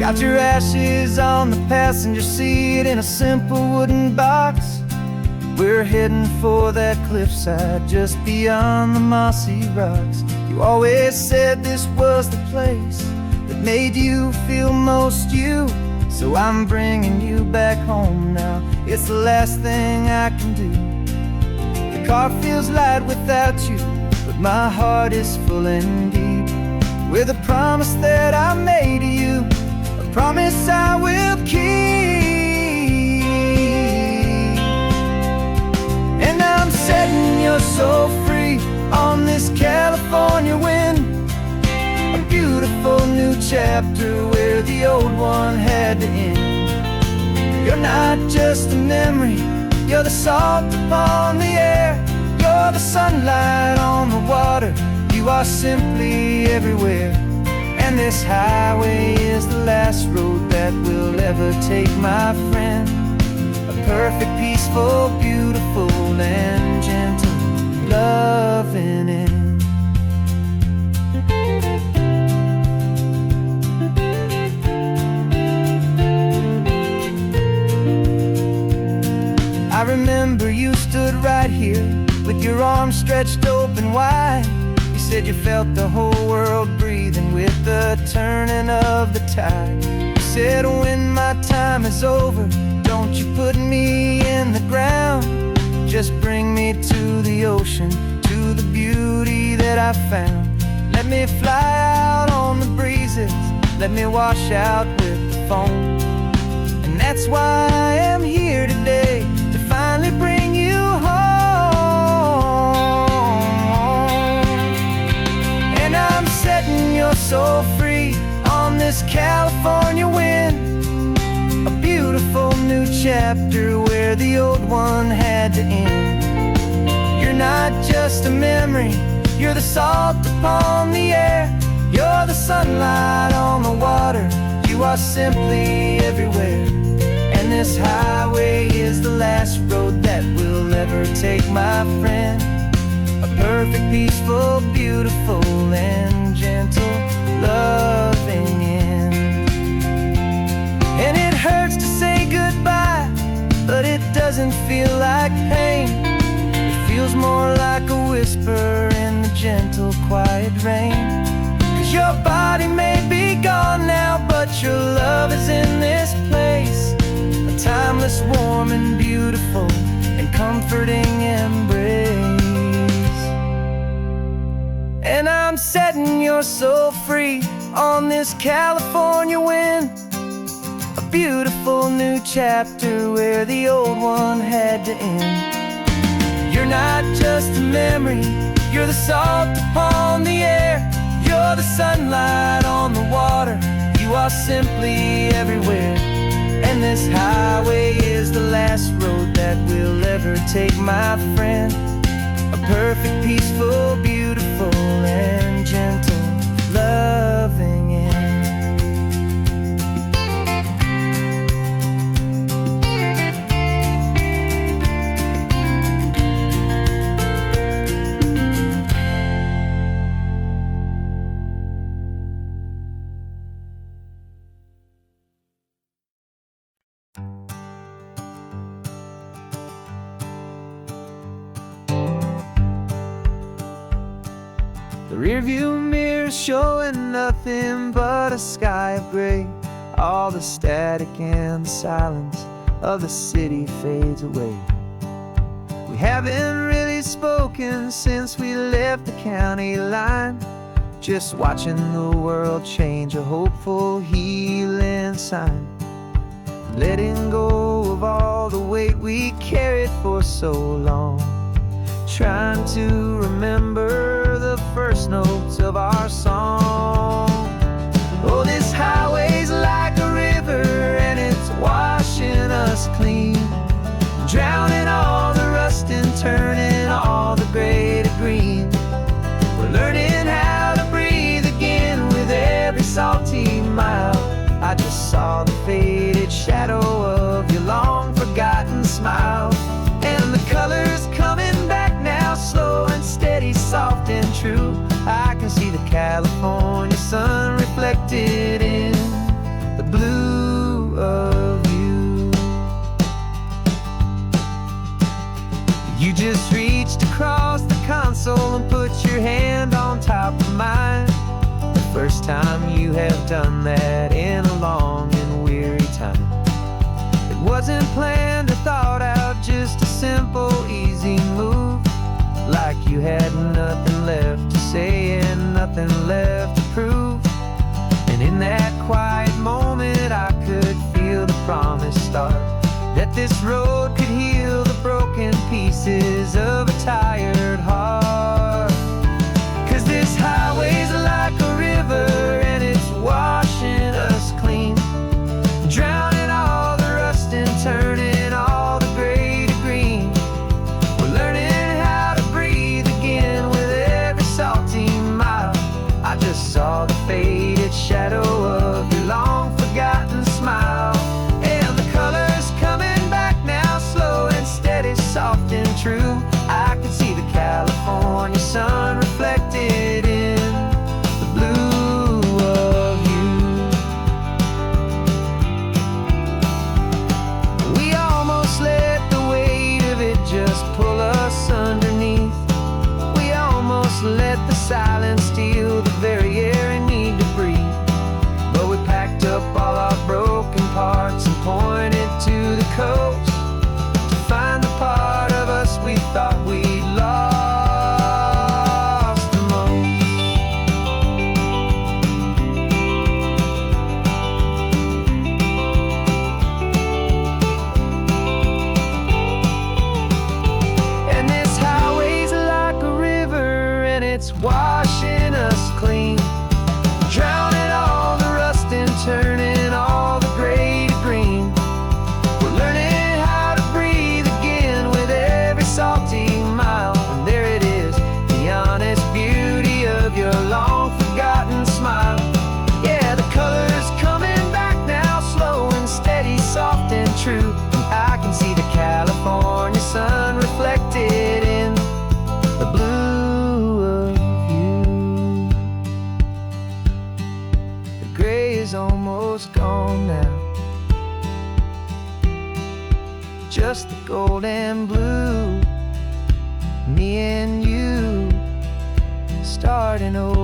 Got your ashes on the passenger seat in a simple wooden box. We're heading for that cliffside just beyond the mossy rocks. You always said this was the place that made you feel most you. So I'm bringing you back home now. It's the last thing I can do. The car feels light without you, but my heart is full and deep with a promise that I made to you, a promise I will keep. And I'm setting your soul free on this California wind, a beautiful new chapter where the old one had to end. You're not just a memory, you're the salt upon the air, you're the sunlight on the water, you are simply everywhere. And this highway is the last road that will ever take, my friend. A perfect, peaceful, beautiful, and gentle loving end. I remember you stood right here with your arms stretched open wide. You said you felt the whole world breathing with the turning of the tide. You said when my time is over, don't you put me in the ground, just bring me to the ocean, to the beauty that I found. Let me fly out on the breezes, let me wash out with the foam. And that's why I am here today, to finally bring you home. And I'm setting your soul free on this California wind, a beautiful new chapter where the old one had to end. You're not just a memory, you're the salt upon the air, you're the sunlight on the water, you are simply everywhere. And this highway is the last road that we'll ever take, my friend. A perfect, peaceful, beautiful, and gentle loving end. And it hurts to say goodbye, but it doesn't feel like pain. It feels more like a whisper in the gentle, quiet rain. 'Cause your body may be gone now, but your love is in this place, a timeless, warm, and beautiful, and comforting embrace. And I'm setting your soul free on this California wind, a beautiful new chapter where the old one had to end. You're not just a memory, you're the salt upon the air, you're the sunlight on the water, you are simply everywhere. And this highway is the last road that we'll ever take, my friend. A perfect, peaceful, beautiful, and gentle loving end. The rearview mirror showing nothing but a sky of gray. All the static and the silence of the city fades away. We haven't really spoken since we left the county line, just watching the world change, a hopeful healing sign. Letting go of all the weight we carried for so long, trying to remember the first notes of our song. Oh, this highway's like a river and it's washing us clean, drowning all the rust and turning all the gray to green. We're learning how to breathe again with every salty mile. I just saw the faded shadow of your long forgotten smile, and the colors coming back now, slow and steady, soft and true. I can see the California sun reflected in the blue You just reached across the console and put your hand on top of mine. The first time you have done that in a long and weary time. It wasn't planned or thought out, just a simple, easy move. Like you had nothing left to say and nothing left to prove. And in that quiet moment I could feel the promise start, that this road could heal the broken pieces of a tired heart. 'Cause this highway's like a river and it's washing us clean, drowning all the rust and turning all the gray to green. We're learning how to breathe again with every salty mile. I just saw the faded shadow of your long forgotten smile. And the colors coming back now, slow and steady, soft and true. I could see the California sun reflected in the blue of you. We almost let the weight of it just pull us underneath. We almost let the silence steal the very air I need to breathe. But we packed up all our broken parts and pointed to the coast to find the part of us we thought we'd lost the most. And this highway's like a river and it's washing us clean, drowning all the rust and turning all the gray to green. We're learning how to breathe again with every salty mile. And there it is, the honest beauty of your long forgotten smile. Yeah, the colors coming back now, slow and steady, soft and true. And I can see the California sun reflected in the blue of you. The gray is almost gone now, just the gold and blue. Me and you starting over.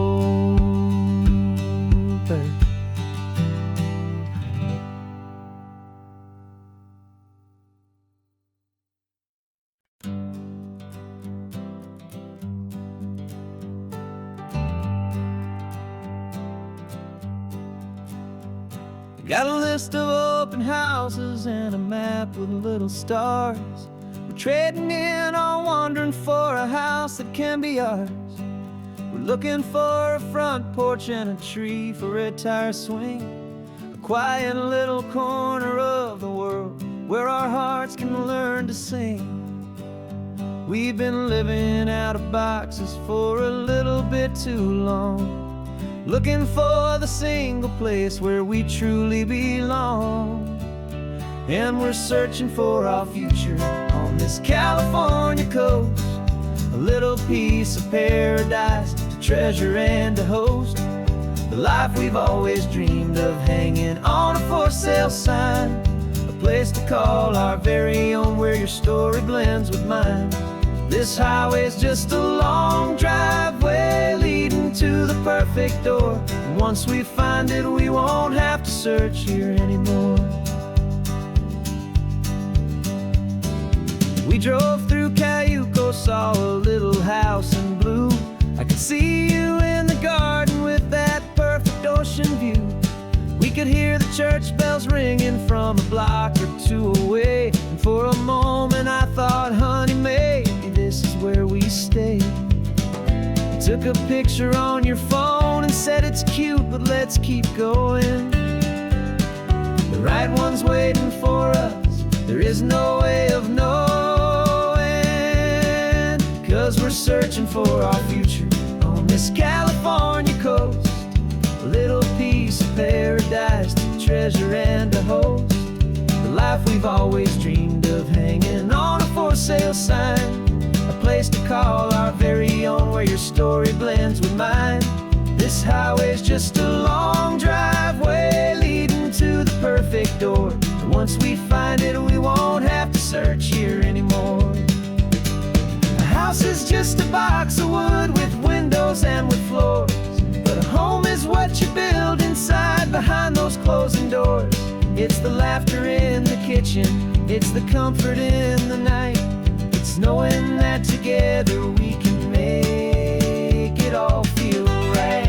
Got a list of open houses and a map with little stars. We're trading in or wandering for a house that can be ours. We're looking for a front porch and a tree for a tire swing, a quiet little corner of the world where our hearts can learn to sing. We've been living out of boxes for a little bit too long, looking for the single place where we truly belong. And we're searching for our future on this California coast, a little piece of paradise to treasure and to host, the life we've always dreamed of hanging on a for sale sign, a place to call our very own where your story blends with mine. This highway's just a long driveway leading to the perfect door. And once we find it, we won't have to search here anymore. We drove through Cayuco, saw a little house in blue. I could see you in the garden with that perfect ocean view. We could hear the church bells ringing from a block or two away. And for a moment I thought, honey, maybe this is where we stay. You took a picture on your phone and said it's cute, but let's keep going. The right one's waiting for us, there is no way of knowing. 'Cause we're searching for our future on this California coast, a little piece of paradise to treasure and to host, the life we've always dreamed of hanging on a for sale sign, a place to call our very own where your story blends with mine. This highway's just a long driveway leading to the perfect door. And once we find it, we won't have to search here anymore. just a box of wood with windows and with floors. But a home is what you build inside behind those closing doors. It's the laughter in the kitchen, it's the comfort in the night. It's knowing that together we can make it all feel right.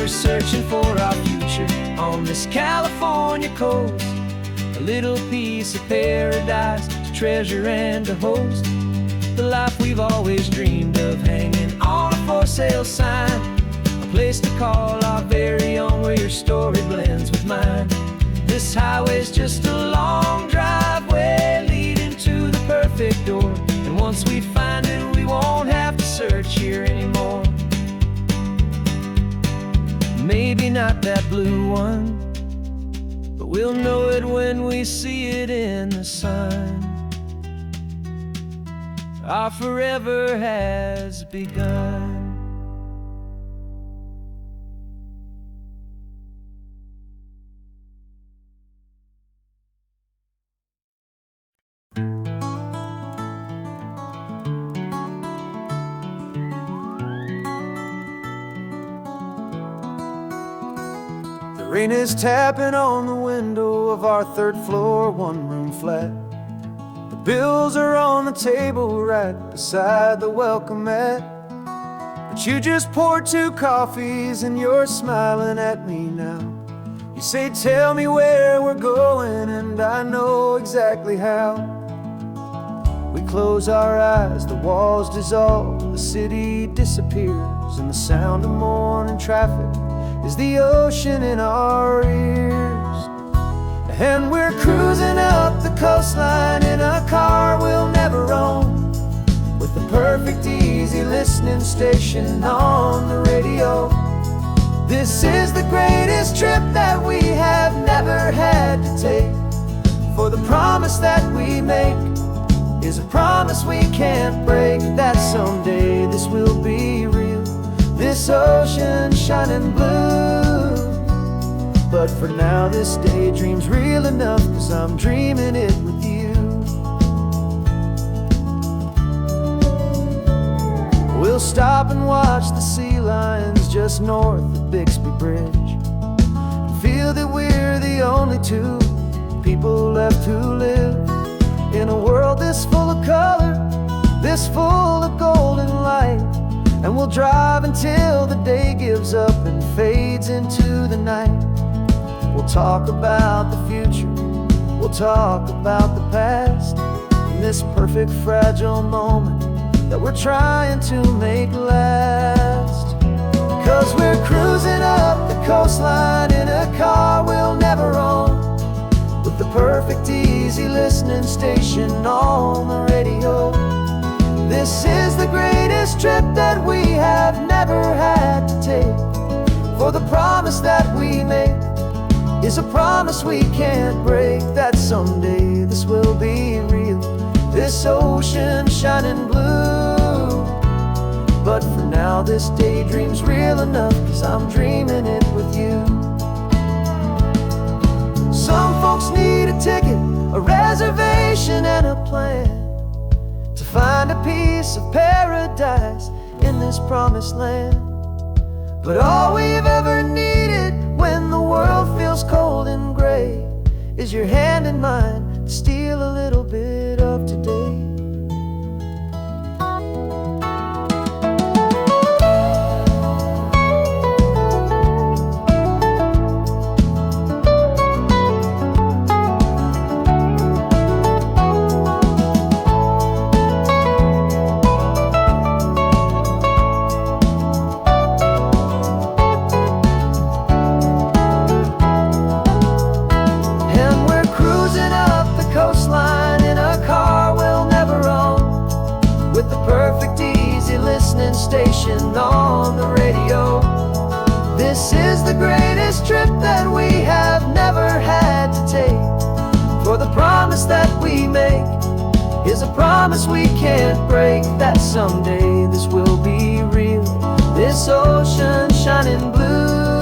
Searching for our future on this California coast, a little piece of paradise to treasure and to host. The life we've always dreamed of, hanging on a for sale sign, a place to call our very own, where your story blends with mine. This highway's just a long driveway leading to the perfect door, and once we find it, we won't have to search here anymore. Maybe not that blue one, but we'll know it when we see it in the sun. Our forever has begun. Rain is tapping on the window of our third floor, one-room flat. The bills are on the table right beside the welcome mat. But you just poured 2 coffees and you're smiling at me now. You say, tell me where we're going, and I know exactly how. We close our eyes, the walls dissolve, the city disappears, and the sound of morning traffic is the ocean in our ears. And we're cruising up the coastline in a car we'll never own, with the perfect easy listening station on the radio. This is the greatest trip that we have never had to take, for the promise that we make is a promise we can't break, that someday this will be real, this ocean shining blue. But for now this daydream's real enough, 'cause I'm dreaming it with you. We'll stop and watch the sea lions just north of Bixby Bridge, and feel that we're the only 2 people left who live in a world this full of color, this full of golden light. And we'll drive until the day gives up and fades into the night. We'll talk about the future, we'll talk about the past, in this perfect fragile moment that we're trying to make last. 'Cause we're cruising up the coastline in a car we'll never own, with the perfect easy listening station on the radio. This is the greatest trip that we have never had to take, for the promise that we make is a promise we can't break, that someday this will be real, this ocean shining blue. But for now this daydream's real enough, 'cause I'm dreaming it with you. Some folks need a ticket, a reservation and a plan, to find a piece of paradise in this promised land. But all we've ever needed when the world feels cold and gray is your hand in mine to steal a little bit of today. easy listening station on the radio. This is the greatest trip that we have never had to take. For the promise that we make is a promise we can't break, that someday this will be real, this ocean shining blue.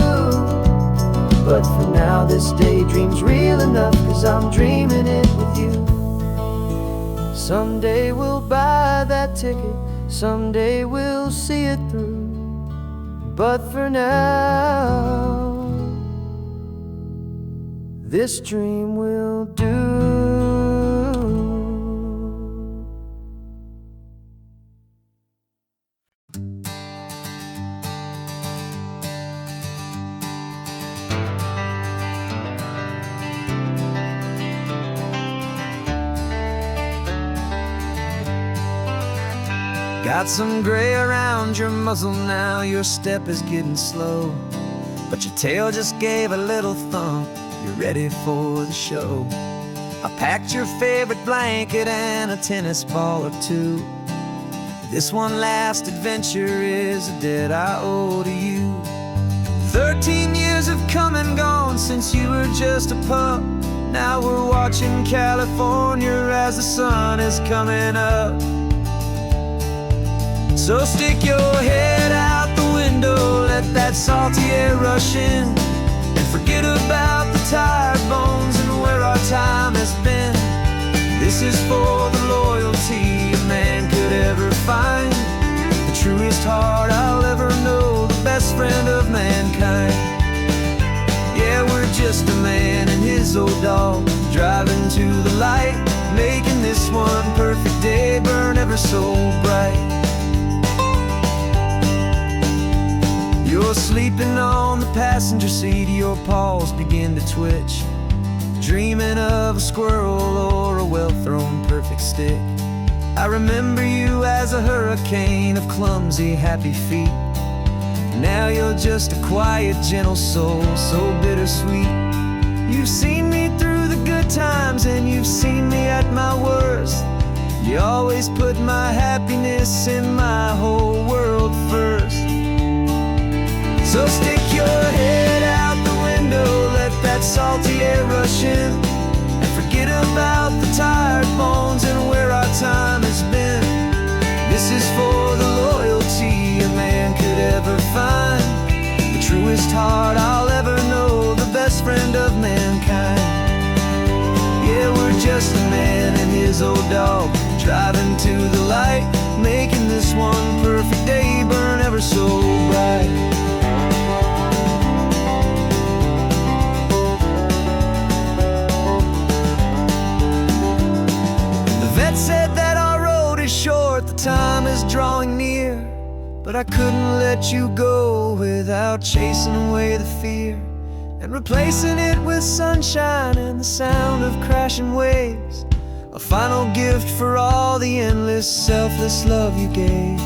But for now this daydream's real enough, 'cause I'm dreaming it with you. Someday we'll buy that ticket, someday we'll see it through. But for now, this dream will do. Got some gray around your muzzle now, your step is getting slow, but your tail just gave a little thump, you're ready for the show. I packed your favorite blanket and a tennis ball or two. This one last adventure is a debt I owe to you. 13 years have come and gone since you were just a pup. Now we're watching California as the sun is coming up. So stick your head out the window, let that salty air rush in, and forget about the tired bones and where our time has been. This is for the loyalty a man could ever find, the truest heart I'll ever know, the best friend of mankind. Yeah, we're just a man and his old dog, driving to the light, making this one perfect day burn ever so bright. You're sleeping on the passenger seat, your paws begin to twitch, dreaming of a squirrel or a well-thrown perfect stick. I remember you as a hurricane of clumsy, happy feet. Now you're just a quiet, gentle soul, so bittersweet. You've seen me through the good times and you've seen me at my worst. You always put my happiness in my whole world first. So stick your head out the window, let that salty air rush in, and forget about the tired bones and where our time has been. This is for the loyalty a man could ever find, the truest heart I'll ever know, the best friend of mankind. Yeah, we're just a man and his old dog, driving to the light, making this one perfect day burn ever so bright. Said that our road is short, the time is drawing near, but I couldn't let you go without chasing away the fear and replacing it with sunshine and the sound of crashing waves, a final gift for all the endless, selfless love you gave.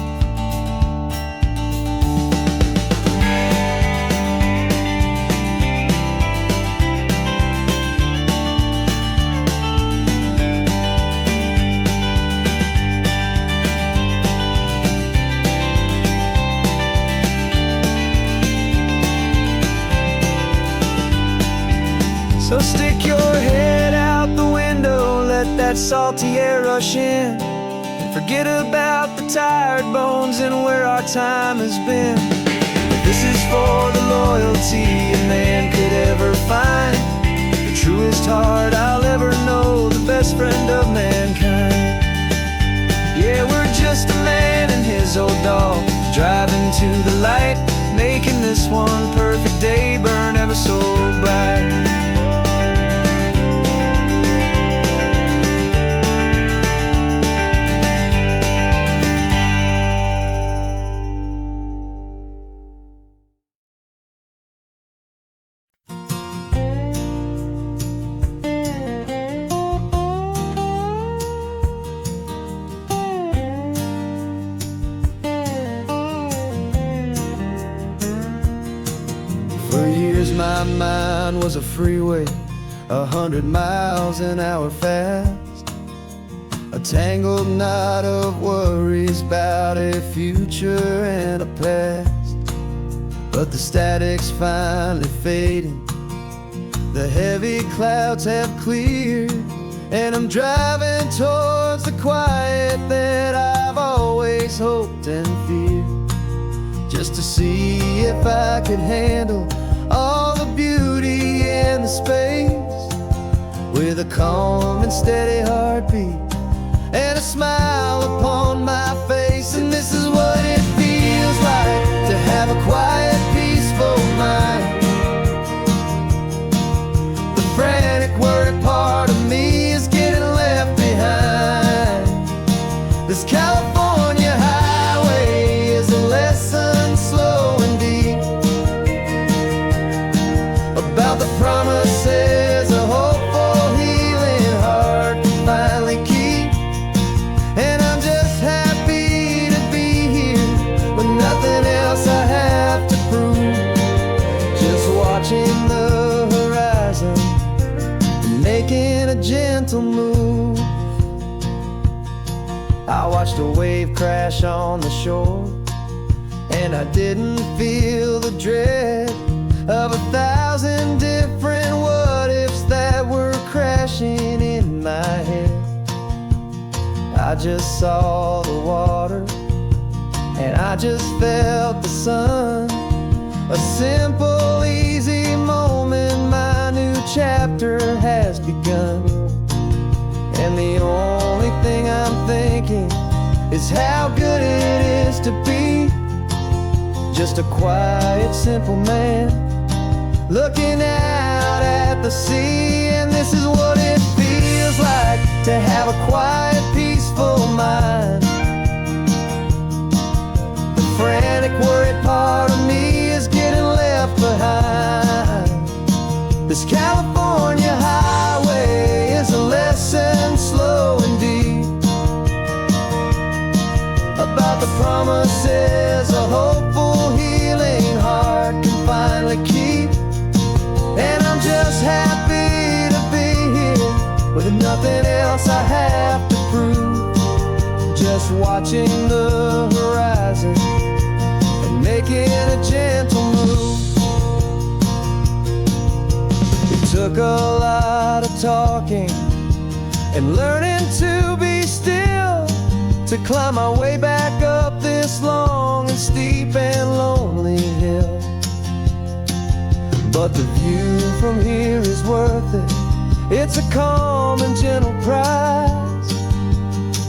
So stick your head out the window, let that salty air rush in, and forget about the tired bones and where our time has been. This is for the loyalty a man could ever find, the truest heart I'll ever know, the best friend of mankind. Yeah, we're just a man and his old dog, driving to the light, making this one perfect day burn ever so bright. My mind was a freeway, 100 miles an hour fast, a tangled knot of worries about a future and a past. But the static's finally fading, the heavy clouds have cleared, and I'm driving towards the quiet that I've always hoped and feared, just to see if I could handle all the beauty in the space, with a calm and steady heartbeat and a smile upon my face. And this is what it feels like to have a quiet, peaceful mind. The frantic, worried part of me is getting left behind. This California highway is a lesson slow and deep about the promises a hopeful, healing heart can finally keep. And I'm just happy to be here with nothing else I have to prove, just watching the horizon and making a gentle move. I watched a wave crash on the shore, and I didn't feel the dread of 1,000 different what-ifs that were crashing in my head. I just saw the water, and I just felt the sun. A simple, easy moment, my new chapter has begun. And the only thing I'm thinking is how good it is to be just a quiet, simple man looking out at the sea. And this is what it feels like to have a quiet, peaceful mind. The frantic, worried part of me is getting left behind. This California highway is a lesson slow and deep about the promises a hopeful, healing heart can finally keep. And I'm just happy to be here with nothing else I have to prove, just watching the horizon and making a gentle move. It took a lot of talking and learning to be still to climb my way back up this long and steep and lonely hill. But the view from here is worth it. It's a calm and gentle prize,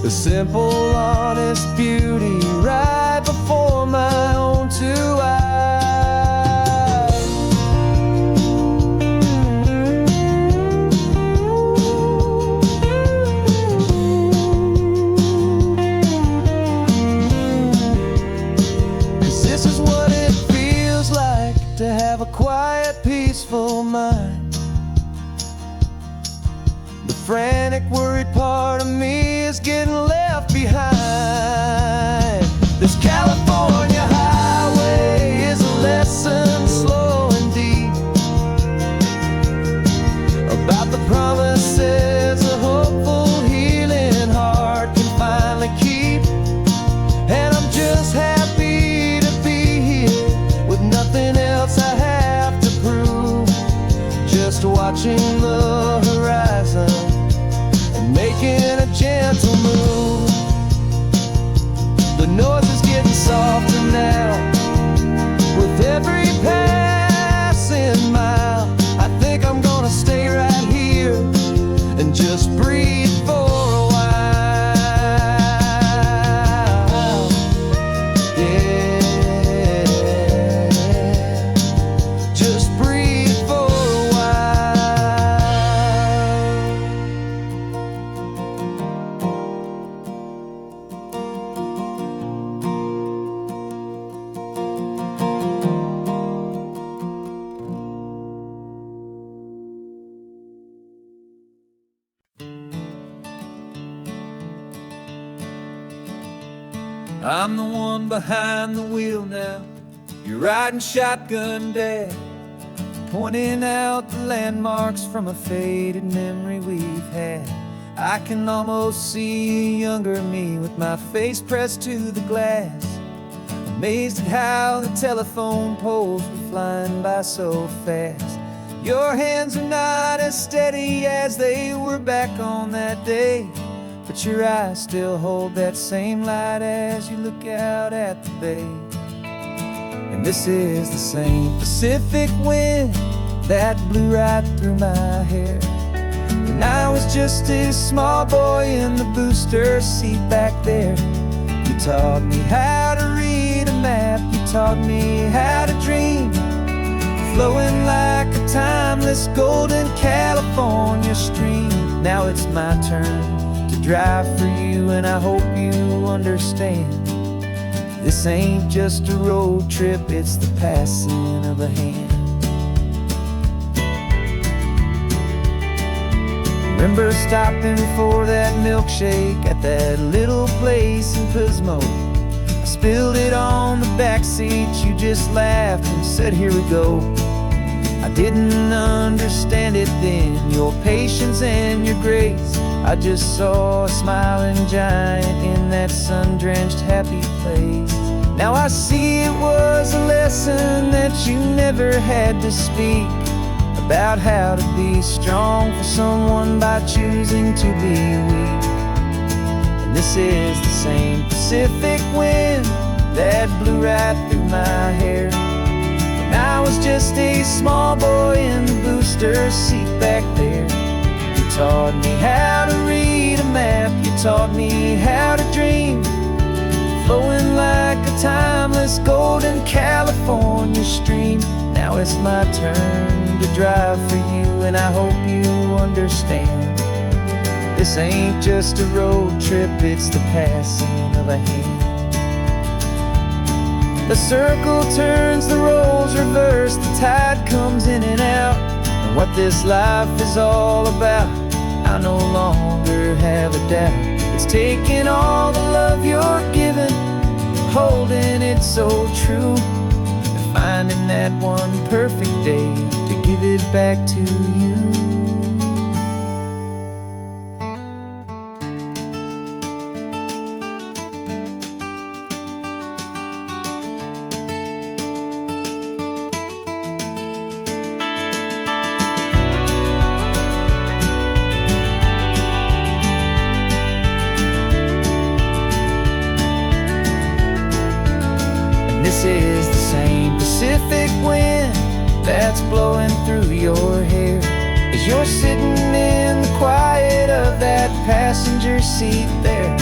the simple, honest beauty right before my own two eyes. This is what it feels like to have a quiet, peaceful mind. The frantic, worried part of me is getting left behind. This California highway is a lesson slow and deep about the promises a hopeful, healing heart can finally keep. And I'm just happy to be here with nothing else I have to prove, just watching the horizon and making a gentle move. The noise is getting softer now with every passing mile. I think I'm gonna stay right here and just breathe for a while. Just breathe for a while. I'm the one behind the wheel now. You're riding shotgun, Dad, pointing out the landmarks from a faded memory we've had. I can almost see a younger me with my face pressed to the glass, amazed at how the telephone poles were flying by so fast. Your hands are not as steady as they were back on that day, but your eyes still hold that same light as you look out at the bay. And this is the same Pacific wind that blew right through my hair when I was just a small boy in the booster seat back there. You taught me how to read a map, you taught me how to dream, flowing like a timeless golden California stream. Now it's my turn to drive for you, and I hope you understand. This ain't just a road trip, it's the passing of a hand. Remember stopping for that milkshake at that little place in Pismo. I spilled it on the back seat, you just laughed and said, "Here we go." I didn't understand it then, your patience and your grace. I just saw a smiling giant in that sun-drenched happy place. Now I see it was a lesson that you never had to speak, about how to be strong for someone by choosing to be weak. And this is the same Pacific wind that blew right through my hair when I was just a small boy in the booster seat back there. You taught me how to read a map, you taught me how to dream, flowing like a timeless golden California stream. Now it's my turn to drive for you, and I hope you understand. This ain't just a road trip, it's the passing of a hand. The circle turns, the roles reverse, the tide comes in and out. And what this life is all about, I no longer have a doubt. It's taking all the love you're giving, holding it so true, and finding that one perfect day to give it back to you. This is the same Pacific wind that's blowing through your hair as you're sitting in the quiet of that passenger seat there.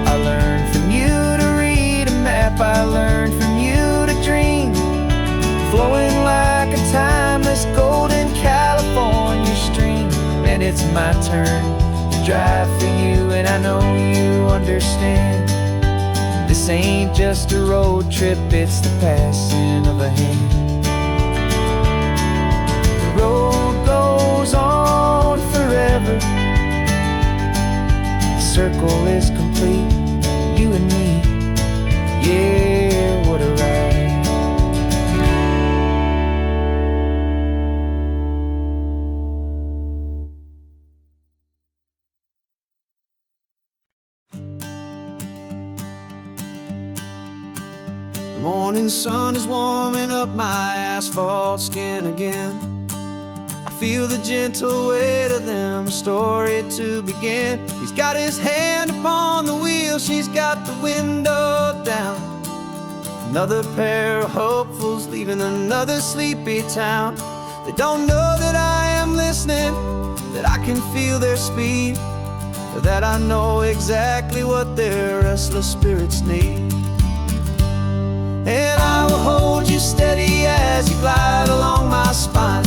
I learned from you to read a map, I learned from you to dream, flowing like a timeless golden California stream. And it's my turn to drive for you, and I know you understand. This ain't just a road trip, it's the passing of a hand. The road goes on forever, the circle is complete, you and me, yeah, what a ride. The morning sun is warming up my asphalt skin again. I feel the gentle weight of them, a story to begin. He's got his hand upon the wheel, she's got the window down. Another pair of hopefuls leaving another sleepy town. They don't know that I am listening, that I can feel their speed, or that I know exactly what their restless spirits need. And I will hold you steady as you glide along my spine.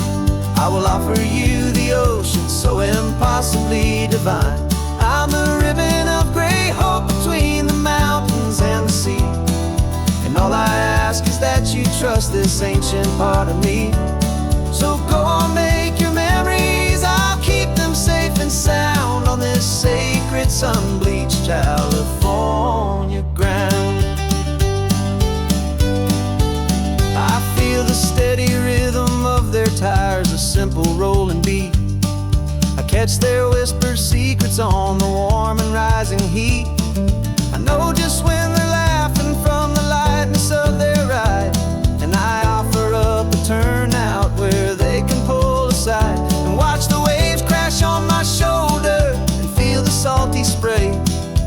I will offer you the ocean so impossibly divine. I'm the ribbon of gray hope between the mountains and the sea. And all I ask is that you trust this ancient part of me. So go on, make your memories, I'll keep them safe and sound on this sacred sun-bleached California ground. I feel the steady rhythm of their tires, a simple rolling beat. I catch their whispered secrets on the warm and rising heat. I know just when they're laughing from the lightness of their ride, and I offer up a turnout where they can pull aside and watch the waves crash on my shoulder and feel the salty spray,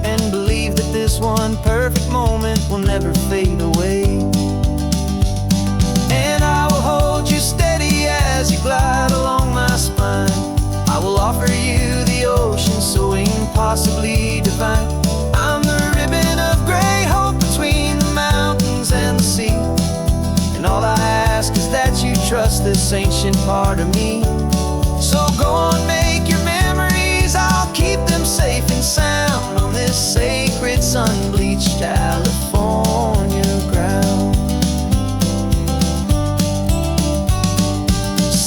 and believe that this one perfect moment will never fade away. And I will hold you steady as you glide along my spine. I will offer you the ocean so impossibly divine. I'm the ribbon of gray hope between the mountains and the sea, and all I ask is that you trust this ancient part of me. So go on, make your memories, I'll keep them safe and sound on this sacred sun-bleached California ground.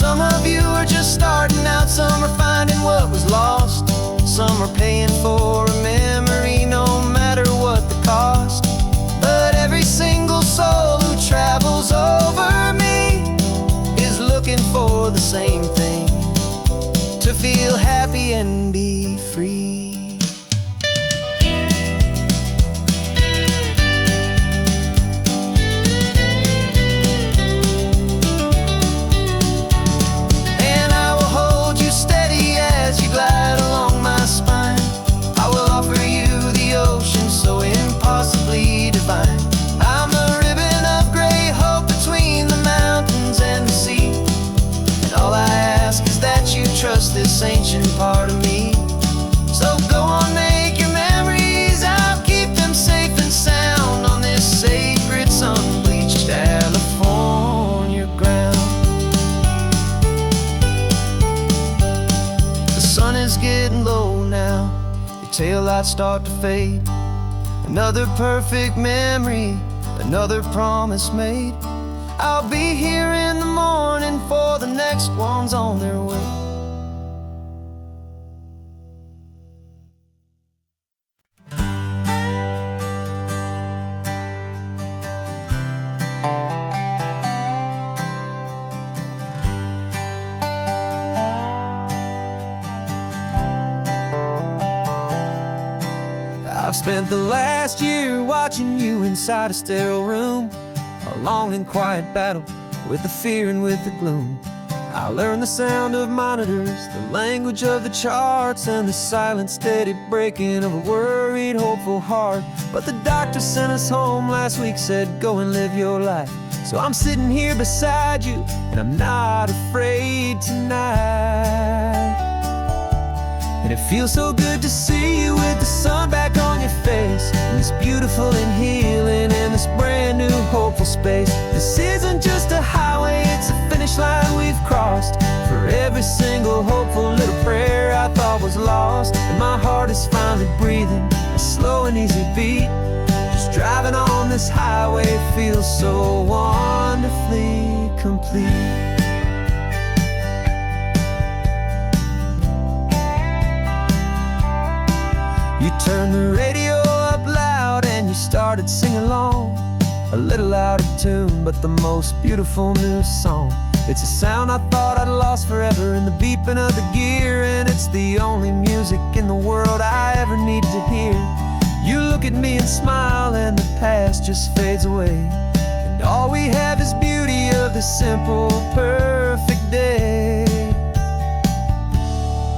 Some of you are just starting out, some are finding what was lost, some are paying for a memory no matter what the cost. But every single soul who travels over me is looking for the same thing: to feel happy and be free. And I will hold you steady as you glide along my spine. I will offer you the ocean so impossibly divine. I'm the ribbon of gray hope between the mountains and the sea, and all I ask is that you trust this ancient part of me. So go on, make your memories, I'll keep them safe and sound on this sacred sun-bleached California ground. The sun is getting low now, your taillights start to fade. Another perfect memory, another promise made. I'll be here in the morning for the next ones on their way. I've spent the last year watching you inside a sterile room, a long and quiet battle with the fear and with the gloom. I learned the sound of monitors, the language of the charts, and the silent steady breaking of a worried, hopeful heart. But the doctor sent us home last week, said go and live your life. So I'm sitting here beside you, and I'm not afraid tonight. And it feels so good to see you with the sun back on your face, and this beautiful and healing in this brand new hopeful space. This isn't just a highway, it's a finish line we've crossed. For every single hopeful little prayer I thought was lost, and my heart is finally breathing a slow and easy beat. Just driving on this highway feels so wonderfully complete. You turned the radio up loud and you started singing along, a little out of tune, but the most beautiful new song. It's a sound I thought I'd lost forever in the beeping of the gear, and it's the only music in the world I ever need to hear. You look at me and smile and the past just fades away, and all we have is beauty of this simple, perfect day.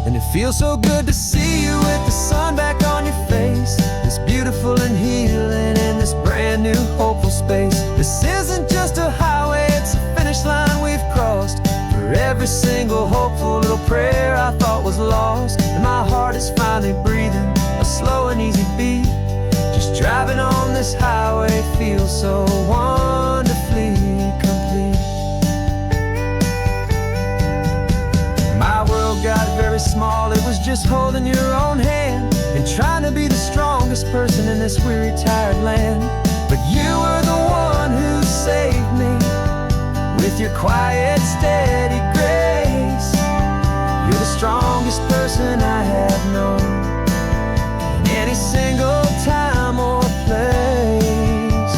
And it feels so good to see you with the sun back on your face, this beautiful and healing in this brand new hopeful space. This isn't just a highway, it's a finish line we've crossed. For every single hopeful little prayer I thought was lost, and my heart is finally breathing a slow and easy beat. Just driving on this highway feels so wonderfully complete. My world got very small, it was just holding your own hand and trying to be the strongest person in this weary, tired land. But you were the one who saved me with your quiet, steady grace. You're the strongest person I have known in any single time or place.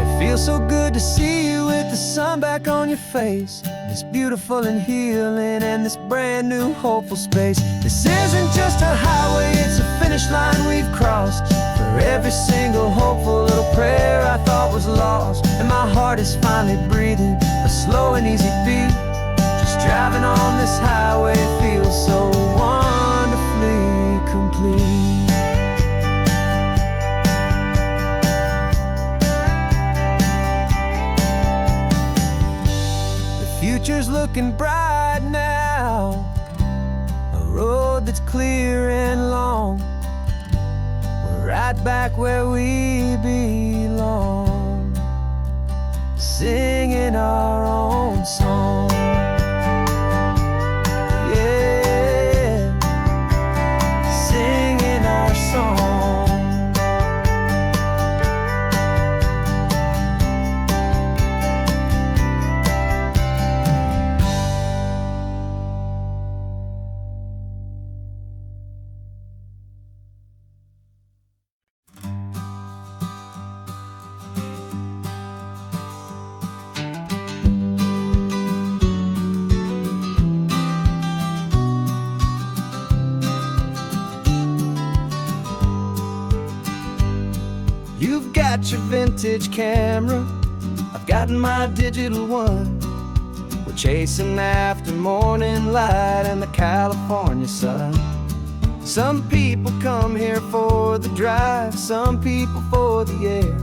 It Feels so good to see you with the sun back on your face. It's beautiful and healing and this brand new hopeful space. This isn't just a highway, it's a finish line we've crossed. For every single hopeful little prayer I thought was lost. And my heart is finally breathing a slow and easy beat. Just driving on this highway feels so wonderfully complete. Future's looking bright now, a road that's clear and long. We're right back where we belong, singing our own song. Yeah, singing our song. You've got your vintage camera, I've got my digital one. We're chasing after morning light and the California sun. Some people come here for the drive, some people for the air.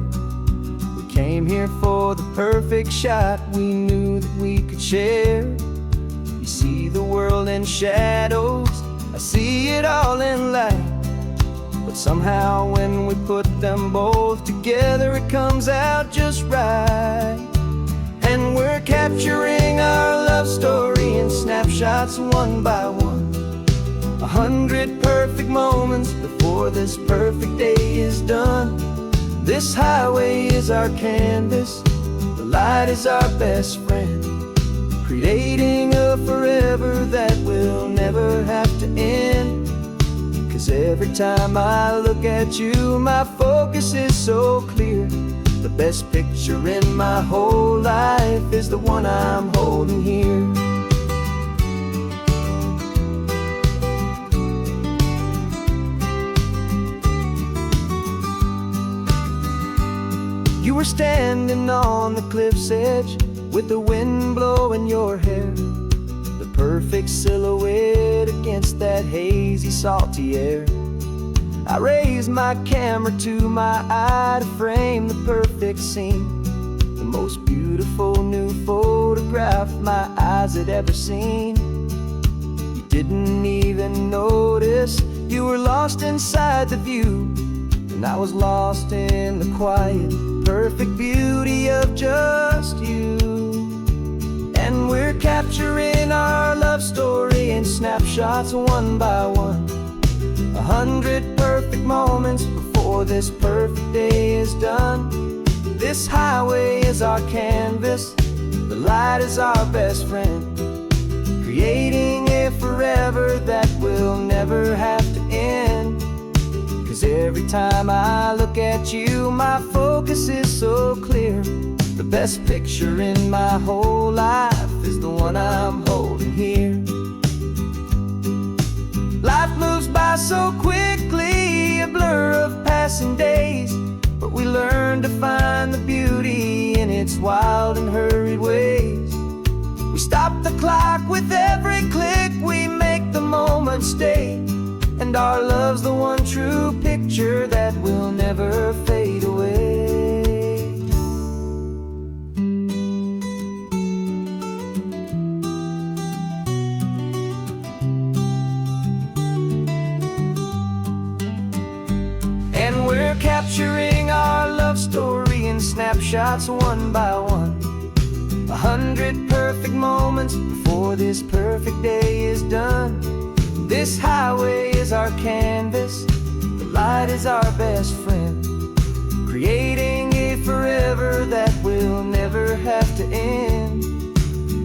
We came here for the perfect shot we knew that we could share. You see the world in shadows, I see it all in light. But somehow when we put them both together it comes out just right. And we're capturing our love story in snapshots one by one. 100 perfect moments before this perfect day is done. This highway is our canvas, the light is our best friend, creating a forever that will never have to end. 'Cause every time I look at you, my focus is so clear. The best picture in my whole life is the one I'm holding here. You were standing on the cliff's edge with the wind blowing your hair, the perfect silhouette against that hazy, salty air. I raised my camera to my eye to frame the perfect scene, the most beautiful new photograph my eyes had ever seen. You didn't even notice you were lost inside the view, and I was lost in the quiet, perfect beauty of just you. And we're capturing our love story in snapshots one by one. 100 perfect moments before this perfect day is done. This highway is our canvas, the light is our best friend, creating a forever that will never have to end. 'Cause every time I look at you, my focus is so clear. The best picture in my whole life is the one I'm holding here. Life moves by so quickly, a blur of passing days, but we learn to find the beauty in its wild and hurried ways. We stop the clock with every click, we make the moment stay, and our love's the one true picture that will never fade away. We're capturing our love story in snapshots one by one. 100 perfect moments before this perfect day is done. This highway is our canvas, the light is our best friend, creating a forever that will never have to end.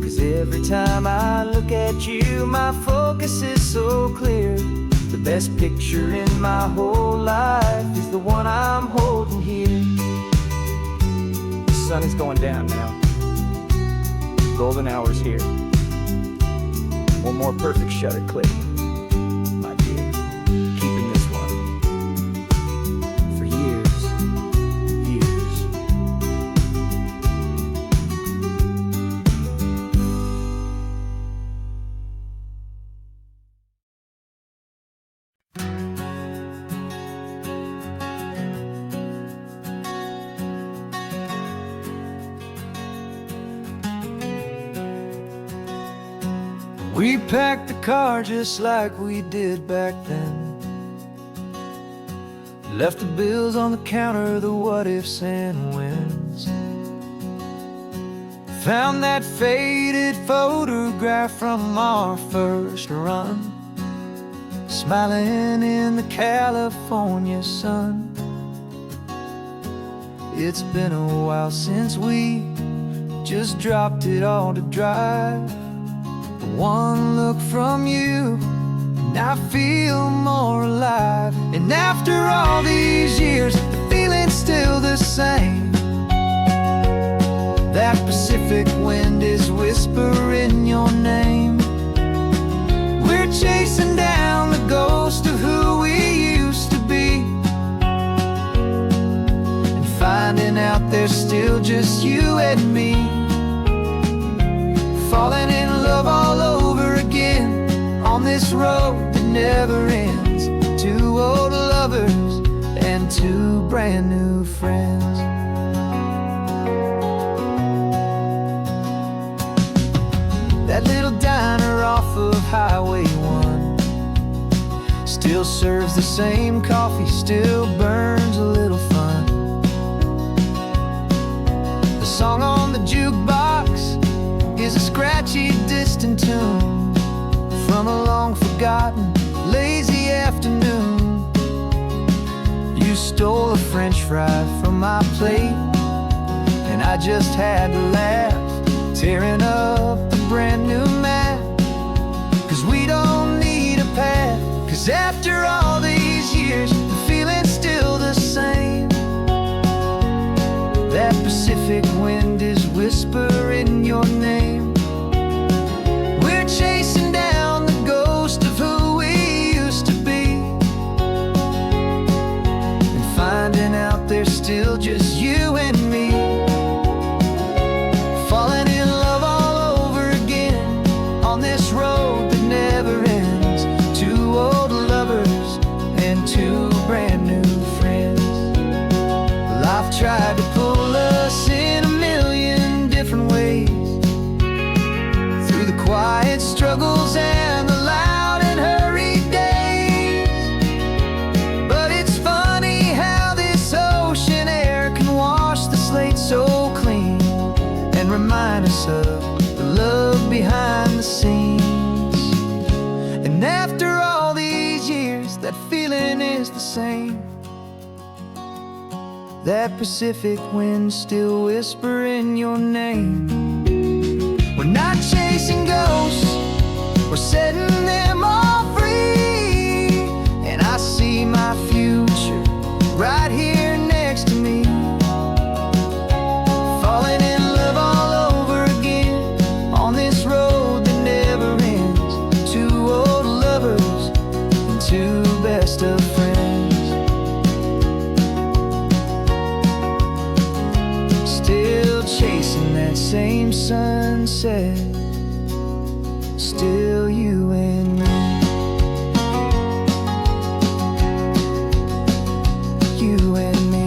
'Cause every time I look at you, my focus is so clear. The best picture in my whole life is the one I'm holding here. sun is going down now. Golden hour's here. One more perfect shutter click, my dear. Keeping this one for years, years. We packed the car just like we did back then. Left the bills on the counter, the what ifs and whens. Found that faded photograph from our first run, smiling in the California sun. It's been a while since we just dropped it all to drive. One look from you, and I feel more alive. And after all these years, the feeling's still the same. That Pacific wind is whispering your name. We're chasing down the ghost of who we used to be, and finding out there's still just you and me. Falling in love all over again on this road that never ends. Two old lovers and two brand new friends. That little diner off of Highway 1 still serves the same coffee, still burns a little fun. The song on the jukebox is a scratchy, distant tune from a long-forgotten, lazy afternoon. You stole a French fry from my plate, and I just had to laugh, tearing up the brand new map. 'Cause we don't need a path, 'cause after all these years, the feeling's still the same. That Pacific wind is whispering your name. We're chasing down the ghost of who we used to be, and finding out there's still just you and me. Falling in love all over again on this road that never ends. Two old lovers and two brand new friends. Life tried to pull us in a million different ways, through the quiet struggles and the loud and hurried days. But it's funny how this ocean air can wash the slate so clean, and remind us of the love behind the scenes. And after all these years, that feeling is the same. That Pacific wind still whispering your name. We're not chasing ghosts, we're setting them all free. And I see my future right here next to me. Falling in love all over again on this road that never ends. Two old lovers and two best of friends. Still chasing that same sunset, still you and me. You and me.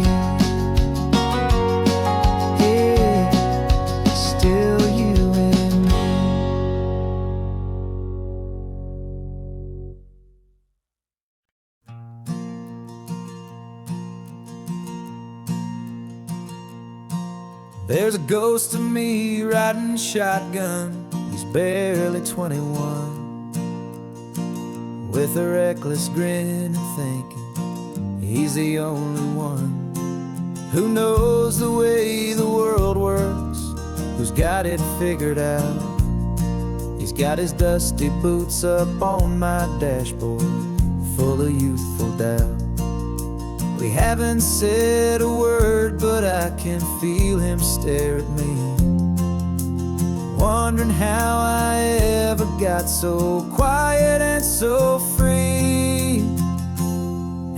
Yeah, still you and me. There's a ghost of me riding shotgun. He's barely 21, with a reckless grin and thinking he's the only one who knows the way the world works, who's got it figured out. He's got his dusty boots up on my dashboard, full of youthful doubt. Well, We haven't said a word, but I can feel him stare at me, wondering how I ever got so quiet and so free.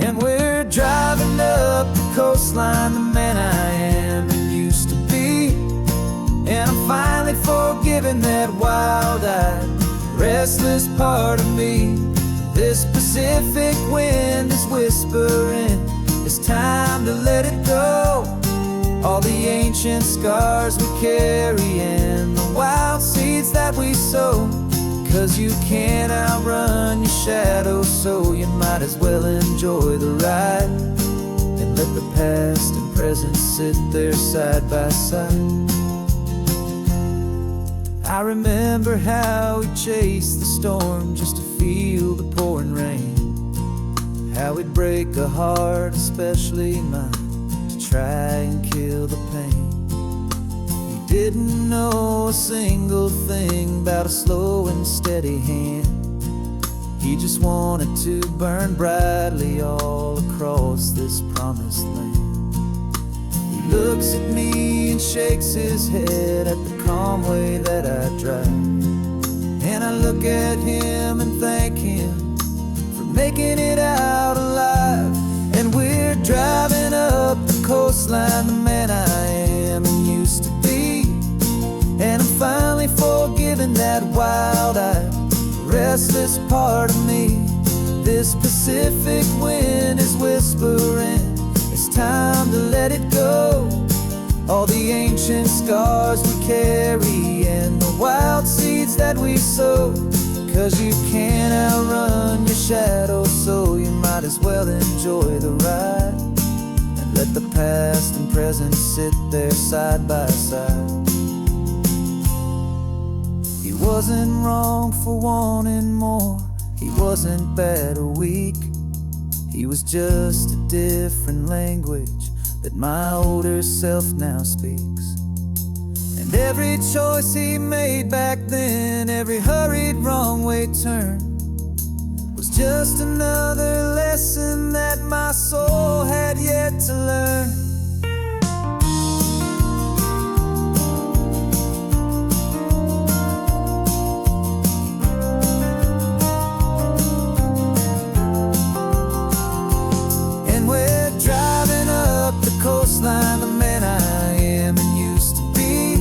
And we're driving up the coastline, the man I am and used to be. And I'm finally forgiving that wild-eyed, restless part of me. This Pacific wind is whispering, it's time to let it go. All the ancient scars we carry and the wild seeds that we sow. 'Cause you can't outrun your shadow, so you might as well enjoy the ride and let the past and present sit there side by side. I remember how we chased the storm just to feel the pouring rain, how we'd break a heart, especially mine, to try and kill the pain. He didn't know a single thing about a slow and steady hand. He just wanted to burn brightly all across this promised land. He looks at me and shakes his head at the calm way that I drive, and I look at him and thank him for making it out alive. And we're driving up the coastline, the man I am and used to be. And I'm finally forgiving that wild-eyed, restless part of me. This Pacific wind is whispering, it's time to let it go. All the ancient scars we carry and the wild seeds that we sow. 'Cause you can't outrun your shadow, so you might as well enjoy the ride and let the past and present sit there side by side. He wasn't wrong for wanting more, he wasn't bad or weak. He was just a different language that my older self now speaks. And every choice he made back then, every hurried wrong way turn, was just another lesson that my soul had yet to learn. Coastline, the man I am and used to be.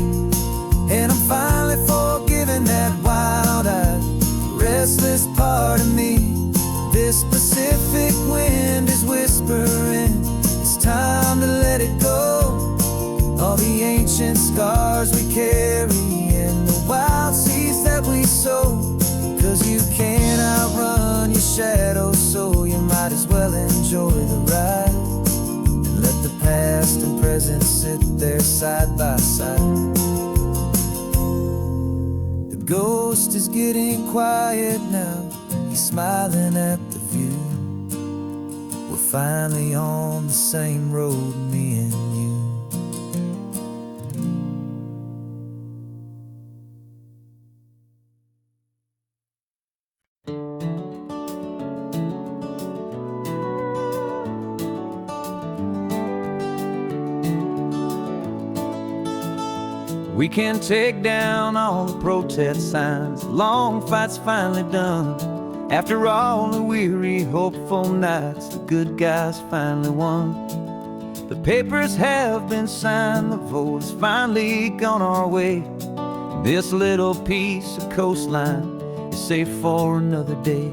And I'm finally forgiving that wild-eyed, restless part of me. This Pacific wind is whispering, it's time to let it go. All the ancient scars we carry and the wild seeds that we sow. 'Cause you can't outrun your shadow, so you might as well enjoy the ride. Let the past and present sit there side by side. The ghost is getting quiet now, he's smiling at the view. We're finally on the same road, me and you. We can take down all the protest signs, long fight's finally done. After all the weary, hopeful nights, the good guys finally won. The papers have been signed, the vote has finally gone our way. This little piece of coastline is safe for another day.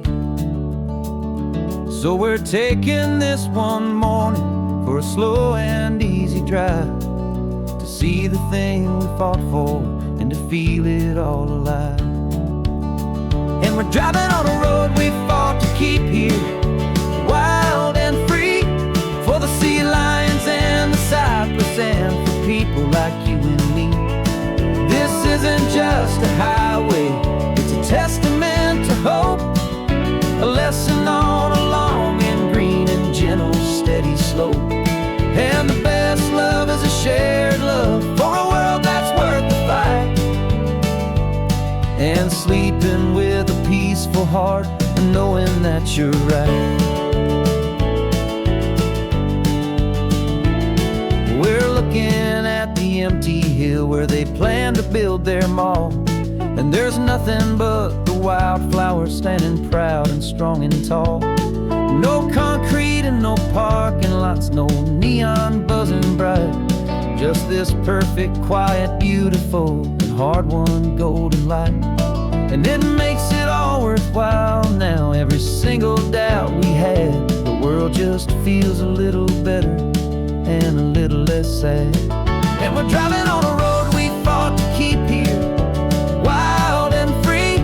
So we're taking this one morning for a slow and easy drive, to see the thing we fought for and to feel it all alive. And we're driving on a road we fought to keep here, wild and free, for the sea lions and the cypress and for people like you and me. This isn't just a highway, it's a testament to hope, a lesson on a long and green and gentle steady slope. And the best love is a shared love for a world that's worth the fight, and sleeping with a peaceful heart and knowing that you're right. looking at the empty hill where they plan to build their mall. And there's nothing but the wildflowers standing proud and strong and tall. No concrete and no parking lots, no neon buzzing bright. Just this perfect, quiet, beautiful, and hard-won golden light. And it makes it all worthwhile now. Every single doubt we had, the world just feels a little better and a little less sad. And we're driving on a road we fought to keep here, wild and free,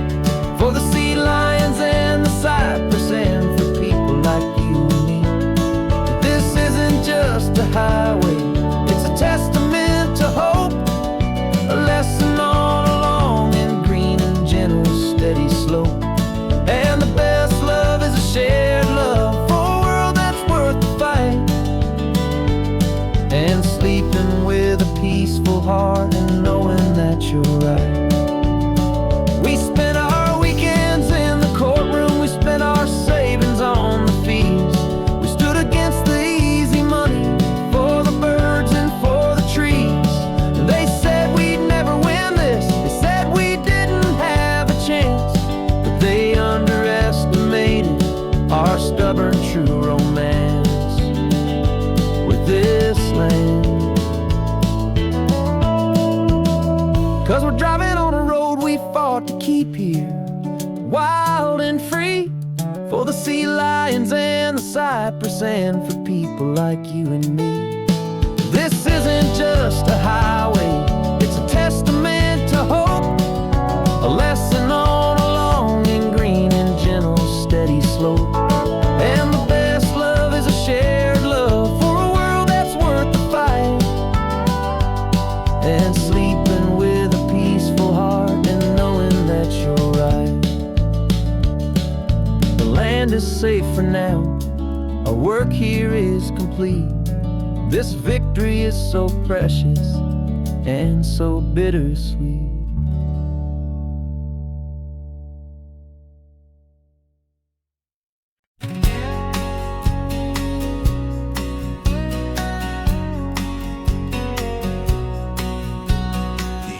for the sea lions and the cypress and for people like you and me. This isn't just a highway, it's a testament to hope, a lesson on a long and green and gentle steady slope. And the best love is a shared love for a world that's worth the fight. And sleeping with a peaceful heart and knowing that you're right. We spent our weekends in the courtroom, we spent our savings on the fees. We stood against the easy money for the birds and for the trees. And they said we'd never win this, they said we didn't have a chance, but they underestimated our stubborn true romance with this land. 'Cause we're driving on a road we fought to keep here, wild and free, for the sea lions and the cypress and for people like you and me. This isn't just a highway, it's a testament to hope, a lesson on a long and green and gentle steady slope. And the best love is a shared love for a world that's worth the fight. And sleeping with a peaceful heart and knowing that you're right. The land is safe for now, our work here is complete. This victory is so precious and so bittersweet.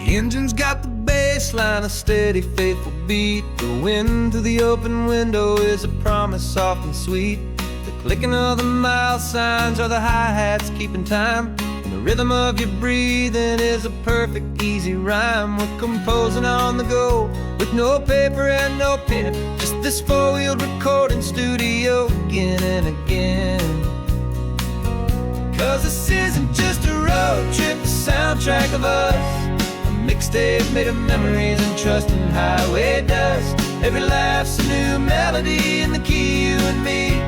The engine's got the bass line, a steady, faithful beat. The wind through the open window is a promise soft and sweet. The clicking of the mile signs are the hi-hats keeping time. And the rhythm of your breathing is a perfect, easy rhyme. We're composing on the go with no paper and no pen, just this four-wheeled recording studio again and again. 'Cause this isn't just a road trip, the soundtrack of us, a mixtape made of memories and trust and highway dust. Every laugh's a new melody in the key, you and me,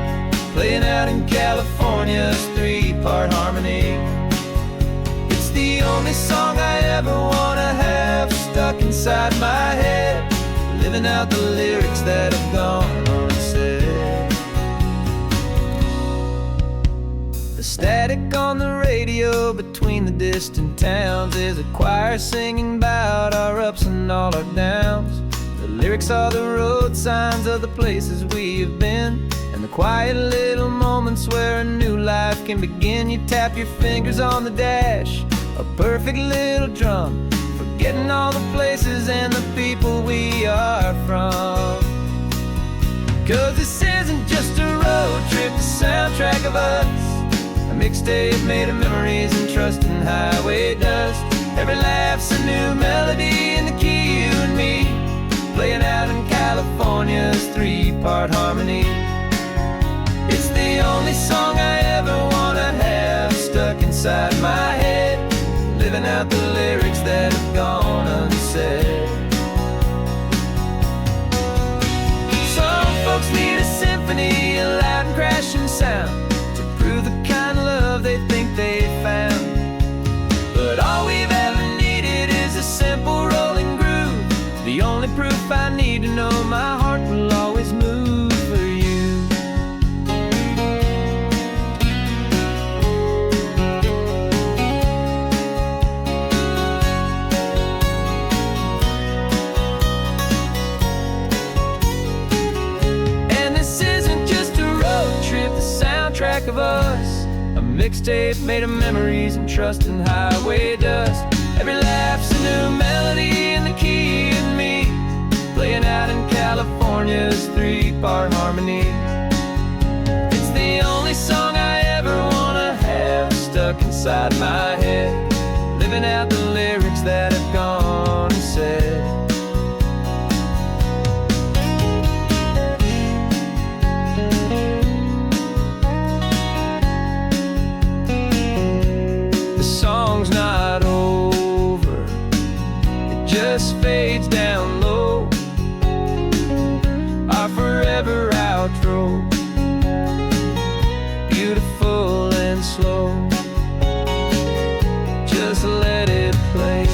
playing out in California's three-part harmony. It's the only song I ever wanna have stuck inside my head, living out the lyrics that have gone unsaid. The static on the radio between the distant towns is a choir singing about our ups and all our downs. The lyrics are the road signs of the places we have been, and the quiet little moments where a new life can begin. You tap your fingers on the dash, a perfect little drum, forgetting all the places and the people we are from. 'Cause this isn't just a road trip, the soundtrack of us, a mixtape made of memories and trust and highway dust. Every laugh's a new melody in the key, you and me, playing out in California's three-part harmony. It's the only song I ever wanna have stuck inside my head, living out the lyrics that have gone unsaid. Some folks need a symphony, a loud and crashing sound, to prove the kind of love they think they found. But all we've ever needed is a simple rolling groove, the only proof I need to know my heart will always move for you. And this isn't just a road trip, the soundtrack of us, a mixtape made of memories and trust and highway dust. Every laugh's a new melody in the key and me, playing out in California's 3-part harmony. It's the only song I ever wanna have stuck inside my head, living out the lyrics that have gone and said. The song's not over, it just fades down low, our forever outro, beautiful and slow. Just let it play.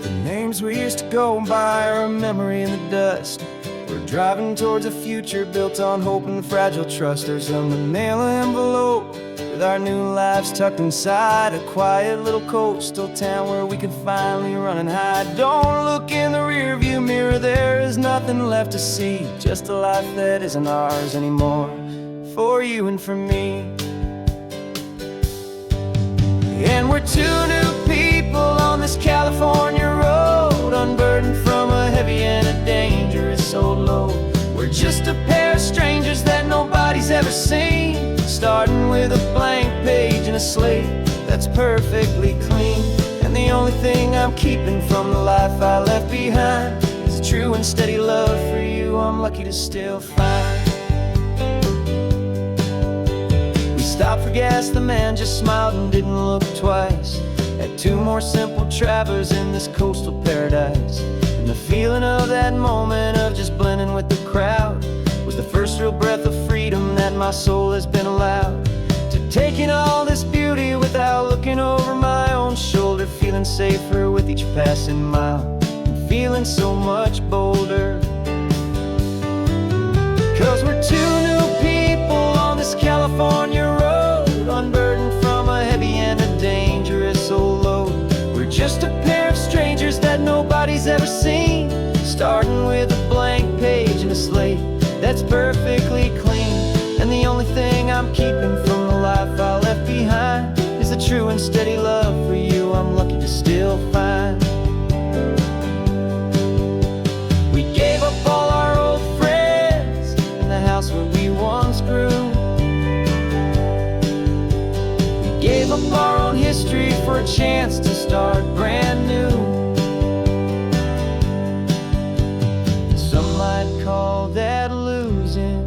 The names we used to go by are a memory in the dust. We're driving towards a future built on hope and fragile trust. There's a manila envelope with our new lives tucked inside, a quiet little coastal town where we could finally run and hide. Don't look in the rearview mirror, there is nothing left to see, just a life that isn't ours anymore, for you and for me. And we're two new people on this California road, unburdened from a heavy and a dangerous old load. We're just a pair of strangers that nobody's ever seen, starting with a blank page and a slate that's perfectly clean. And the only thing I'm keeping from the life I left behind is a true and steady love for you I'm lucky to still find. We stopped for gas, the man just smiled and didn't look twice. Had 2 more simple travelers in this coastal paradise. And the feeling of that moment of just blending with the crowd was the first real breath of freedom that my soul has been allowed to take in all this beauty without looking over my own shoulder, feeling safer with each passing mile and feeling so much bolder. 'Cause we're 2 new people on this California road, unburdened from a heavy and a dangerous old load. We're just a pair of strangers that nobody's ever seen, starting with a blank page and a slate that's perfectly clean. And the only thing I'm keeping from the life I left behind is the true and steady love for you I'm lucky to still find. We gave up all our old friends and the house where we once grew. We gave up our own history for a chance to start brand new. Some might call that losing,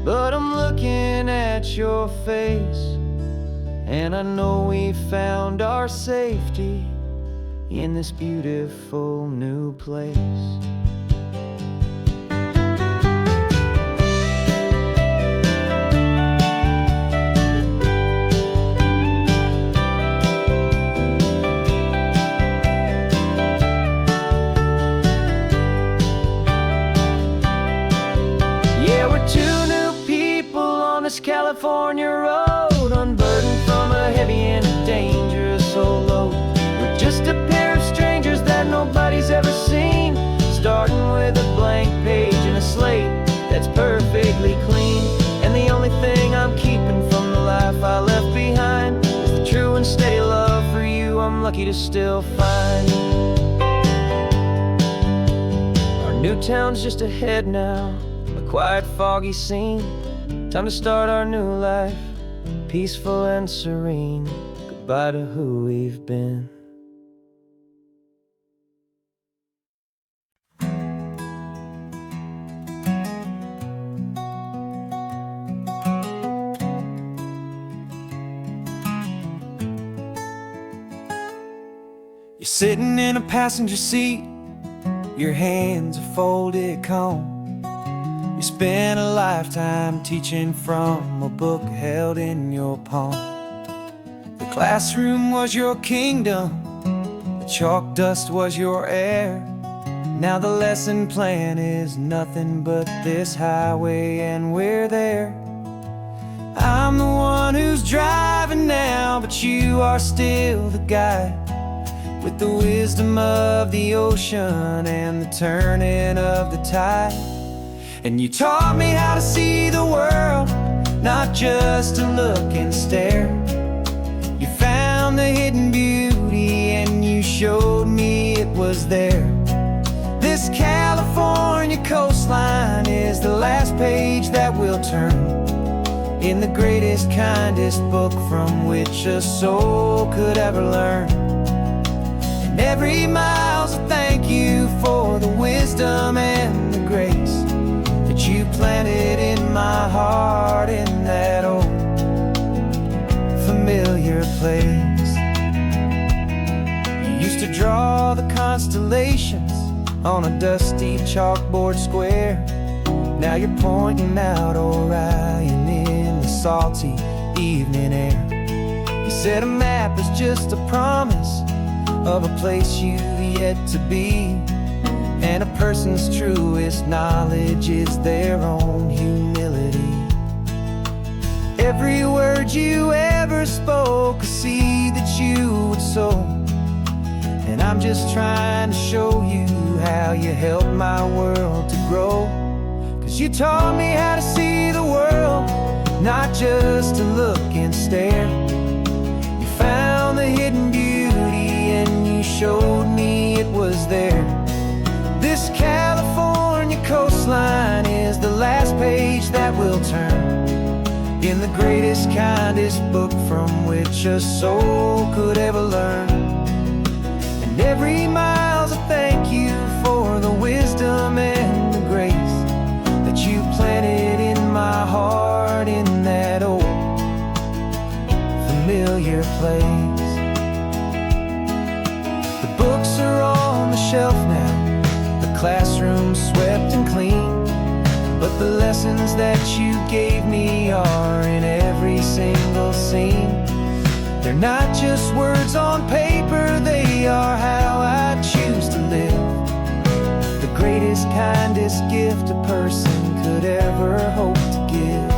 but I'm looking at your face, and I know we found our safety in this beautiful new place. California road, unburdened from a heavy and a dangerous old load. We're just a pair of strangers that nobody's ever seen, starting with a blank page and a slate that's perfectly clean. And the only thing I'm keeping from the life I left behind is the true and steady love for you I'm lucky to still find. Our new town's just ahead now, a quiet foggy scene. Time to start our new life, peaceful and serene. Goodbye to who we've been. You're sitting in a passenger seat, your hands are folded calm. You spent a lifetime teaching from a book held in your palm. The classroom was your kingdom, the chalk dust was your air. Now the lesson plan is nothing but this highway and we're there. I'm the one who's driving now, but you are still the guide, with the wisdom of the ocean and the turning of the tide. And you taught me how to see the world, not just to look and stare. You found the hidden beauty and you showed me it was there. This California coastline is the last page that we'll turn in the greatest, kindest book from which a soul could ever learn. And every mile's a thank you for the wisdom and the grace that you planted in my heart in that old familiar place. You used to draw the constellations on a dusty chalkboard square. Now you're pointing out Orion in the salty evening air. You said a map is just a promise of a place you've yet to be, and a person's truest knowledge is their own humility. Every word you ever spoke, a seed that you would sow, and I'm just trying to show you how you helped my world to grow. 'Cause you taught me how to see the world, not just to look and stare. You found the hidden beauty and you showed me it was there. This California coastline is the last page that we'll turn in the greatest, kindest book from which a soul could ever learn. And every mile's a thank you for the wisdom and the grace that you planted in my heart in that old familiar place. The books are on the shelf now, the classroom swept and clean, but the lessons that you gave me are in every single scene. They're not just words on paper, they are how I choose to live. The greatest, kindest gift a person could ever hope to give.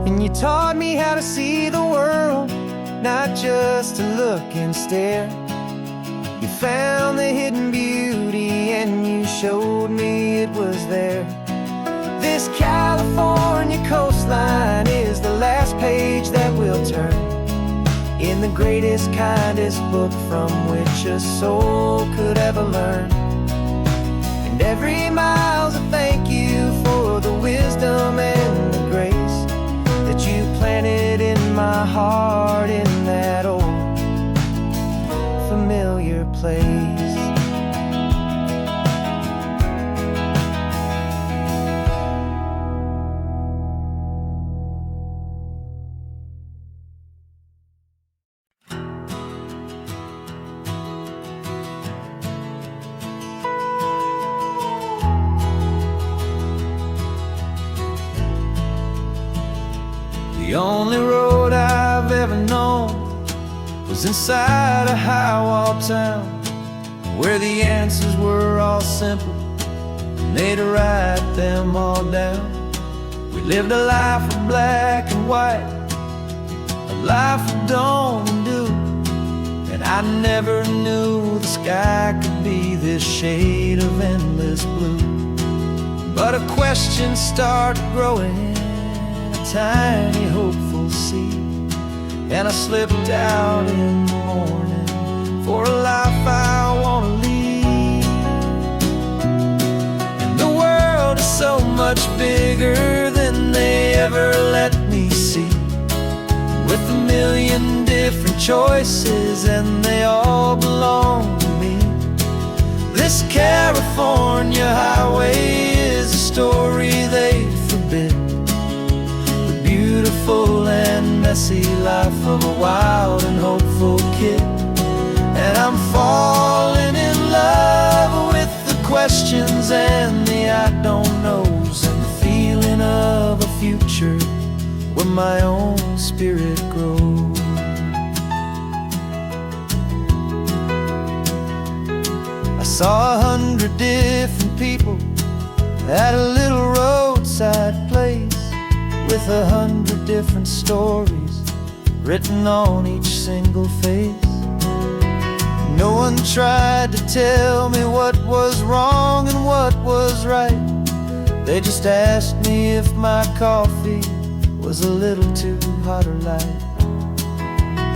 And you taught me how to see the world, not just to look and stare. You found the hidden beauty and you showed me it was there. This California coastline is the last page that we'll turn in the greatest, kindest book from which a soul could ever learn. And every mile's a thank you for the wisdom and the grace that you planted in my heart in that old familiar place. The only road I've ever known was inside a high-wall town, where the answers were all simple and they'd write them all down. We lived a life of black and white, a life of dawn and dew, and I never knew the sky could be this shade of endless blue. But a question started growing, a tiny hopeful seed, and I slipped out in the morning for a life I want to lead. And the world is so much bigger than they ever let me see, with a million different choices and they all belong to me. This California highway is a story they forbid, the beautiful and messy life of a wild and hopeful kid. And I'm falling in love with the questions and the I don't knows, and the feeling of a future where my own spirit grows. I saw 100 different people at a little roadside place, with 100 different stories written on each single face. No one tried to tell me what was wrong and what was right. They just asked me if my coffee was a little too hot or light.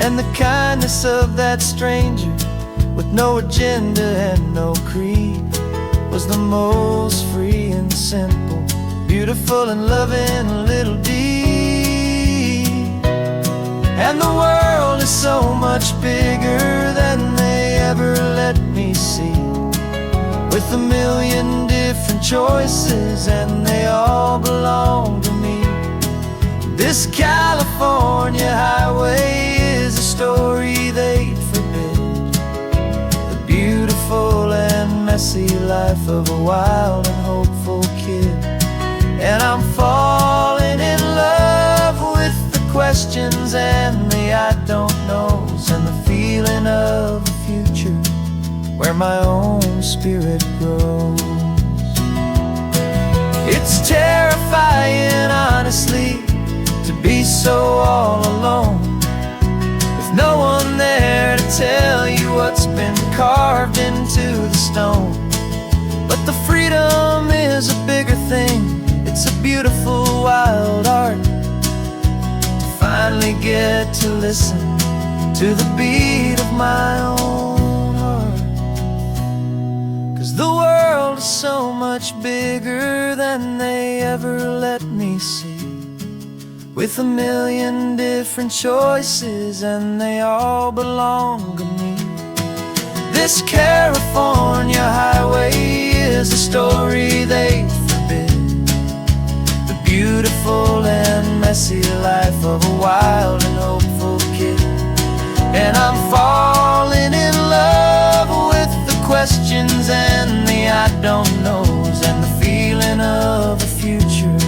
And the kindness of that stranger, with no agenda and no creed, was the most free and simple, beautiful and loving little deed. And the world is so much bigger than they ever let me see, with a million different choices and they all belong to me. This California highway is a story they'd forbid, the beautiful and messy life of a wild and hopeful kid. And I'm falling in love with the questions and the I don't knows, and the feeling of a future where my own spirit grows. It's terrifying, honestly, to be so all alone, with no one there to tell you what's been carved into the stone. But the freedom is a bigger thing. It's a beautiful wild art to finally get to listen to the beat of my own heart. 'Cause the world is so much bigger than they ever let me see, with a million different choices and they all belong to me. This California highway is a story they forbid, the beautiful and messy life of a wild and hopeful kid. And I'm falling in love with the questions and the I don't knows, and the feeling of a future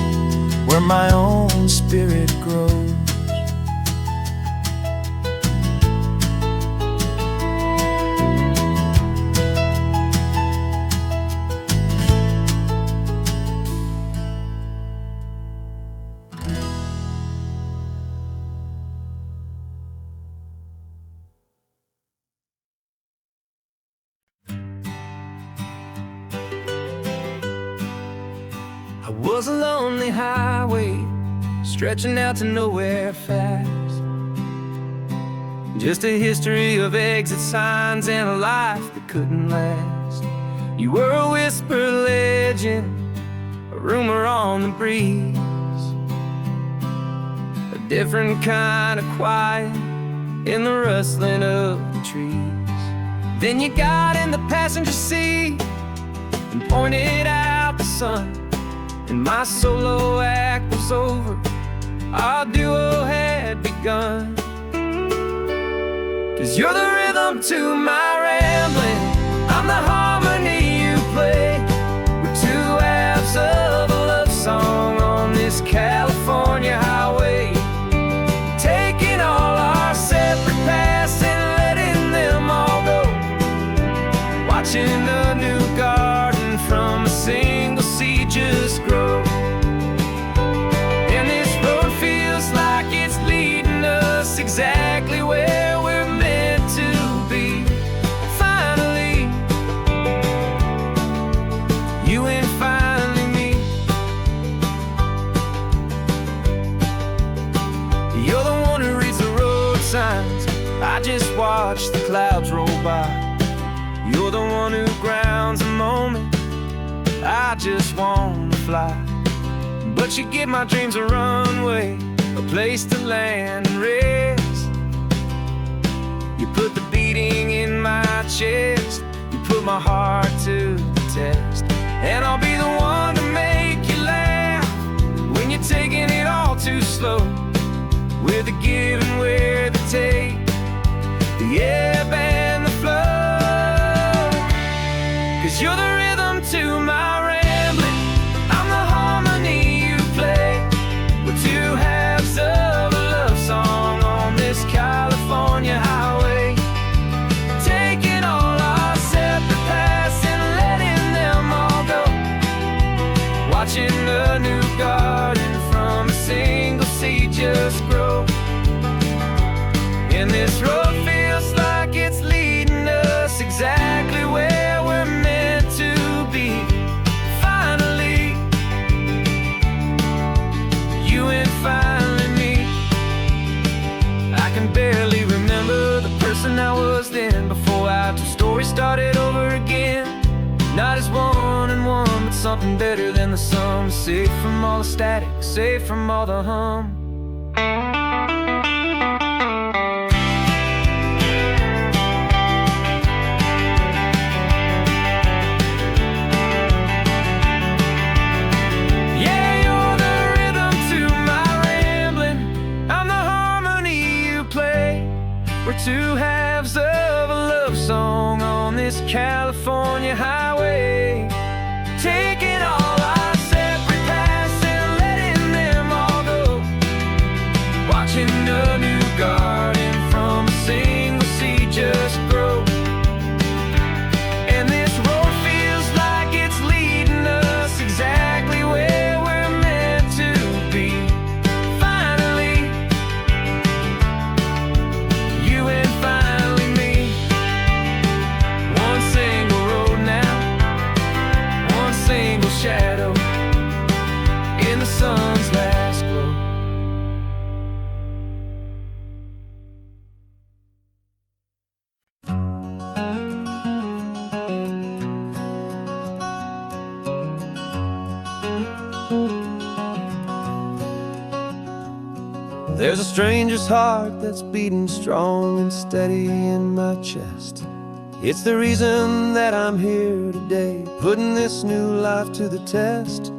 where my own spirit grows. I was a lonely highway stretching out to nowhere fast, just a history of exit signs and a life that couldn't last. You were a whisper legend, a rumor on the breeze, a different kind of quiet in the rustling of the trees. Then you got in the passenger seat and pointed out the sun, and my solo act was over, our duo had begun. 'Cause you're the rhythm to my rambling, I'm the harmony you play. We're two halves of a love song on this California highway, taking all our separate paths and letting them all go, watching a new garden from a single seed just grow. And this road feels like it's leading us exactly where we're meant to be. Finally, you and finally me. You're the one who reads the road signs, I just watch the clouds roll by. You're the one who grounds a moment, I just wanna fly. But you give my dreams a runway, a place to land and rest. You put the beating in my chest, you put my heart to the test. And I'll be the one to make you laugh when you're taking it all too slow, with the give and with the take, the ebb and the flow. 'Cause you're the rhythm to my rambling, I'm the harmony you play. We're two halves one and one, but something better than the sum. Safe from all the static, safe from all the hum. Yeah, you're the rhythm to my rambling. I'm the harmony you play. We're two halves of a love song on this California highway, taking all our separate paths and letting them all go, watching a new garden from a single seed just grow. And this road feels like it's leading us exactly where we're meant to be. Finally, you and finally me. One single road now, one single shadow in the sun's last glow. There's a stranger's heart that's beating strong and steady in my chest. It's the reason that I'm here today, putting this new life to the test.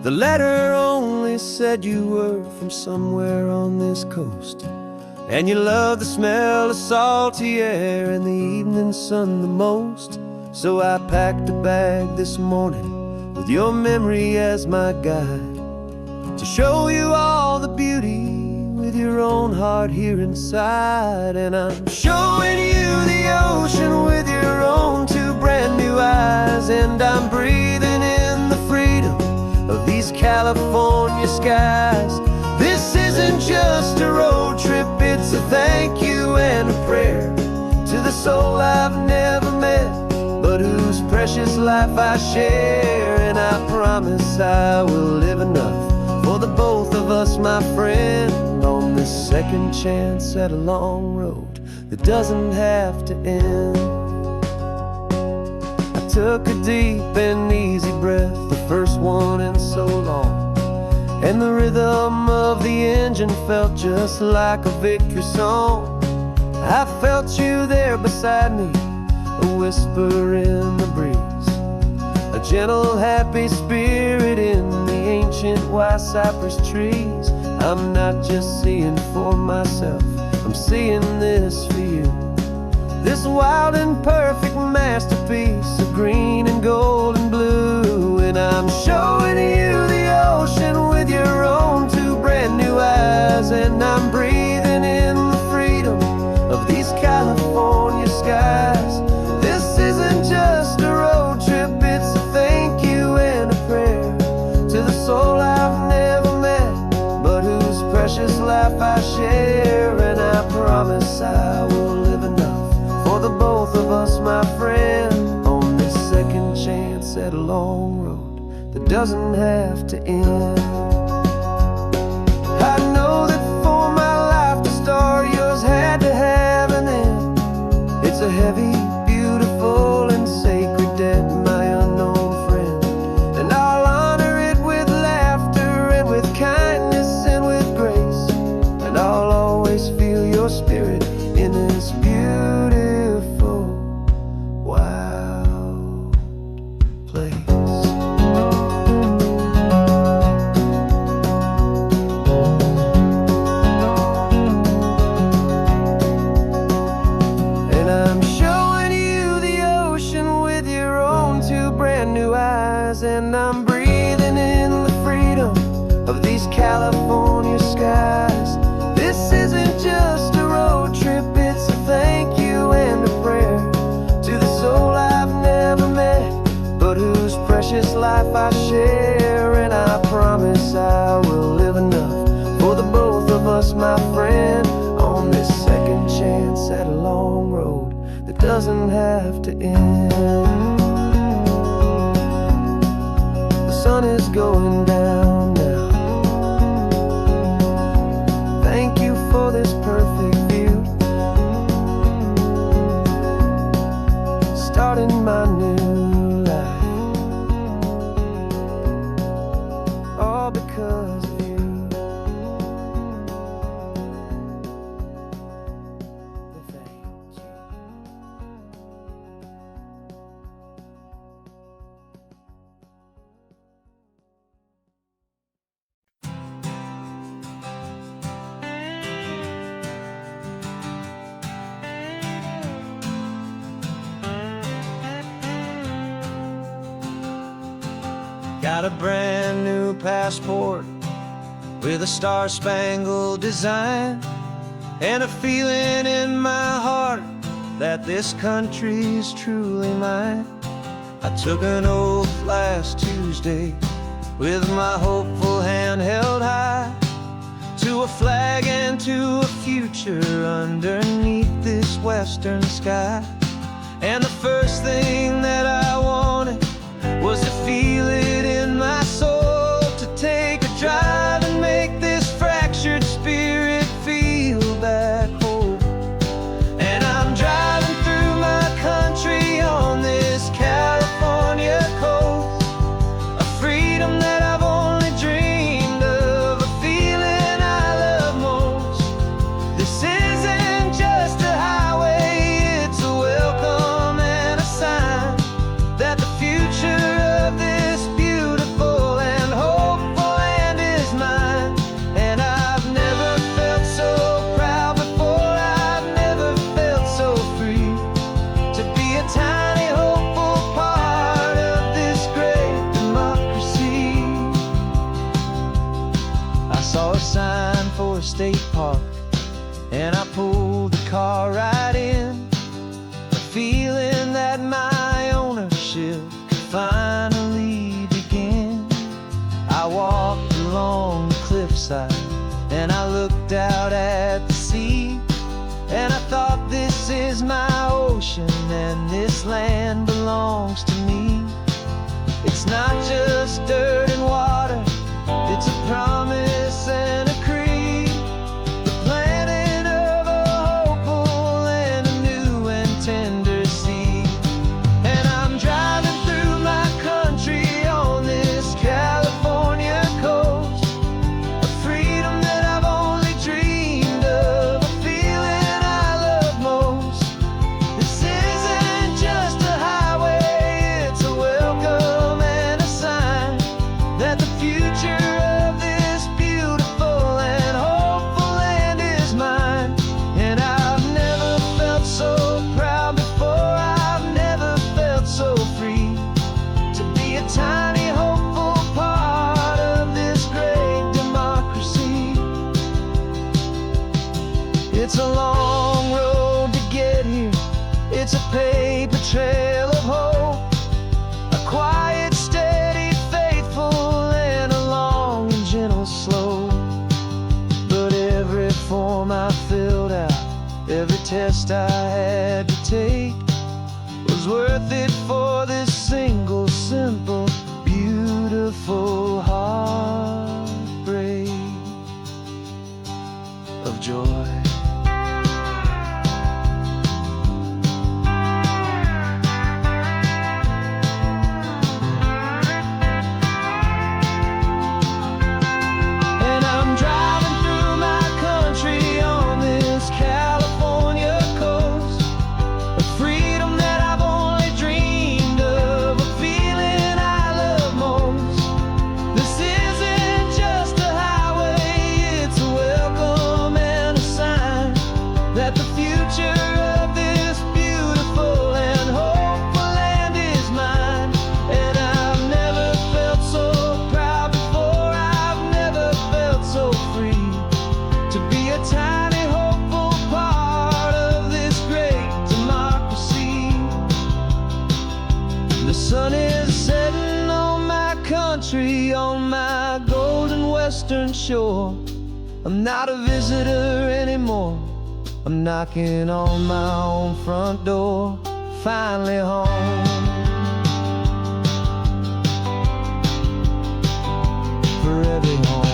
The letter only said you were from somewhere on this coast, and you love the smell of salty air and the evening sun the most. So I packed a bag this morning with your memory as my guide, to show you all the beauty with your own heart here inside. And I'm showing you the ocean with your own two brand new eyes, and I'm breathing in the freedom of these California skies. This isn't just a road trip, it's a thank you and a prayer to the soul I've never met, but whose precious life I share. And I promise I will live enough for the both of us, my friend, on this second chance at a long road that doesn't have to end. I took a deep and easy breath, the first one in so long, and the rhythm of the engine felt just like a victory song. I felt you there beside me, a whisper in the breeze, a gentle happy spirit in the ancient white cypress trees. I'm not just seeing for myself, I'm seeing this for you, this wild and perfect masterpiece of green and gold and blue. And I'm showing you the ocean with your own two brand new eyes, and I'm breathing in the freedom of these California skies. This isn't just a road trip, it's a thank you and a prayer to the soul I've never met, but whose precious life I share. And I promise I will live enough for the both of us, my friend, on this second chance at a long road that doesn't have to end. I know that for my life to start, yours had to have an end. It's a heavy, beautiful, and sacred debt, my unknown friend, and I'll honor it with laughter and with kindness and with grace, and I'll always feel your spirit in this beautiful, wild place. And I'm showing you the ocean with your own two brand new eyes, and I'm breathing in the freedom of these California skies. This isn't just a road trip, it's a thank you and a prayer to the soul I've never met, but whose precious life I share. And I promise I will live enough for the both of us, my friend, on this second chance at a long road that doesn't have to end. The sun is going down now. Thank you for this perfect view, starting my new life Got a brand new passport with a star-spangled design, and a feeling in my heart that this country's truly mine. I took an oath last Tuesday with my hopeful hand held high, to a flag and to a future underneath this western sky. And the first thing that I wanted was to feel it in my soul, to take a drive and make this fractured spirit feel back home. And I'm driving through my country on this California coast, a freedom that I've only dreamed of, a feeling I love most. This isn't just a highway, it's a welcome and a sign that the future of this beautiful and hopeful land is mine. And I've never felt so proud before, I've never felt so free, to be a tiny hopeful part of this great democracy. I saw a sign for a state park, and I pulled the car right in, a feeling that my ownership could finally begin. I walked along the cliffside and I looked out at the sea, and I thought, this is my ocean and this land belongs to me. It's not just dirt and water, it's a promise and a creed, the planting of a hopeful and a new and tender seed. And I'm driving through my country on this California coast, a freedom that I've only dreamed of, a feeling I love most. This isn't just a highway, it's a welcome and a sign that the future of this beautiful and hopeful land is mine. And I've never felt so proud before, I've never felt so free, to be a tiny hopeful part of this great democracy. It's a long road to get here, it's a paper trail of hope, a quiet, steady, faithful, and a long and gentle slope. But every form I filled out, every test I had to take, was worth it for this single, simple, beautiful heartbreak of joy. And I'm driving through my country on this California coast, a freedom that I've only dreamed of, a feeling I love most. This isn't just a highway, it's a welcome and a sign that the future of this beautiful and hopeful land is mine. And I've never felt so proud before, I've never felt so free, to be a tiny hopeful part of this great democracy. The sun is setting on my country, on my golden western shore. I'm not a visitor anymore, I'm knocking on my own front door, finally home. For every home.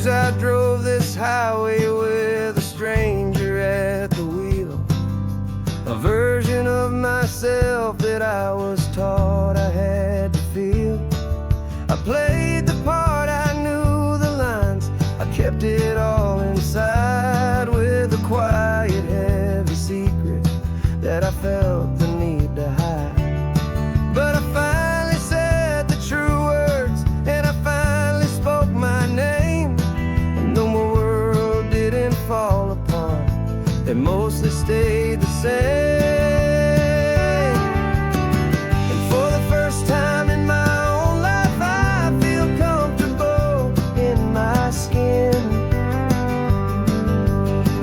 years I drove this highway with a stranger at the wheel, a version of myself that I was taught I had to feel. I played the part, I knew the lines, I kept it all inside with a quiet, heavy secret that I felt the need to hide. But I finally said the true words, and I finally spoke my name. And though my world didn't fall apart, it mostly stayed the same. And for the first time in my own life, I feel comfortable in my skin.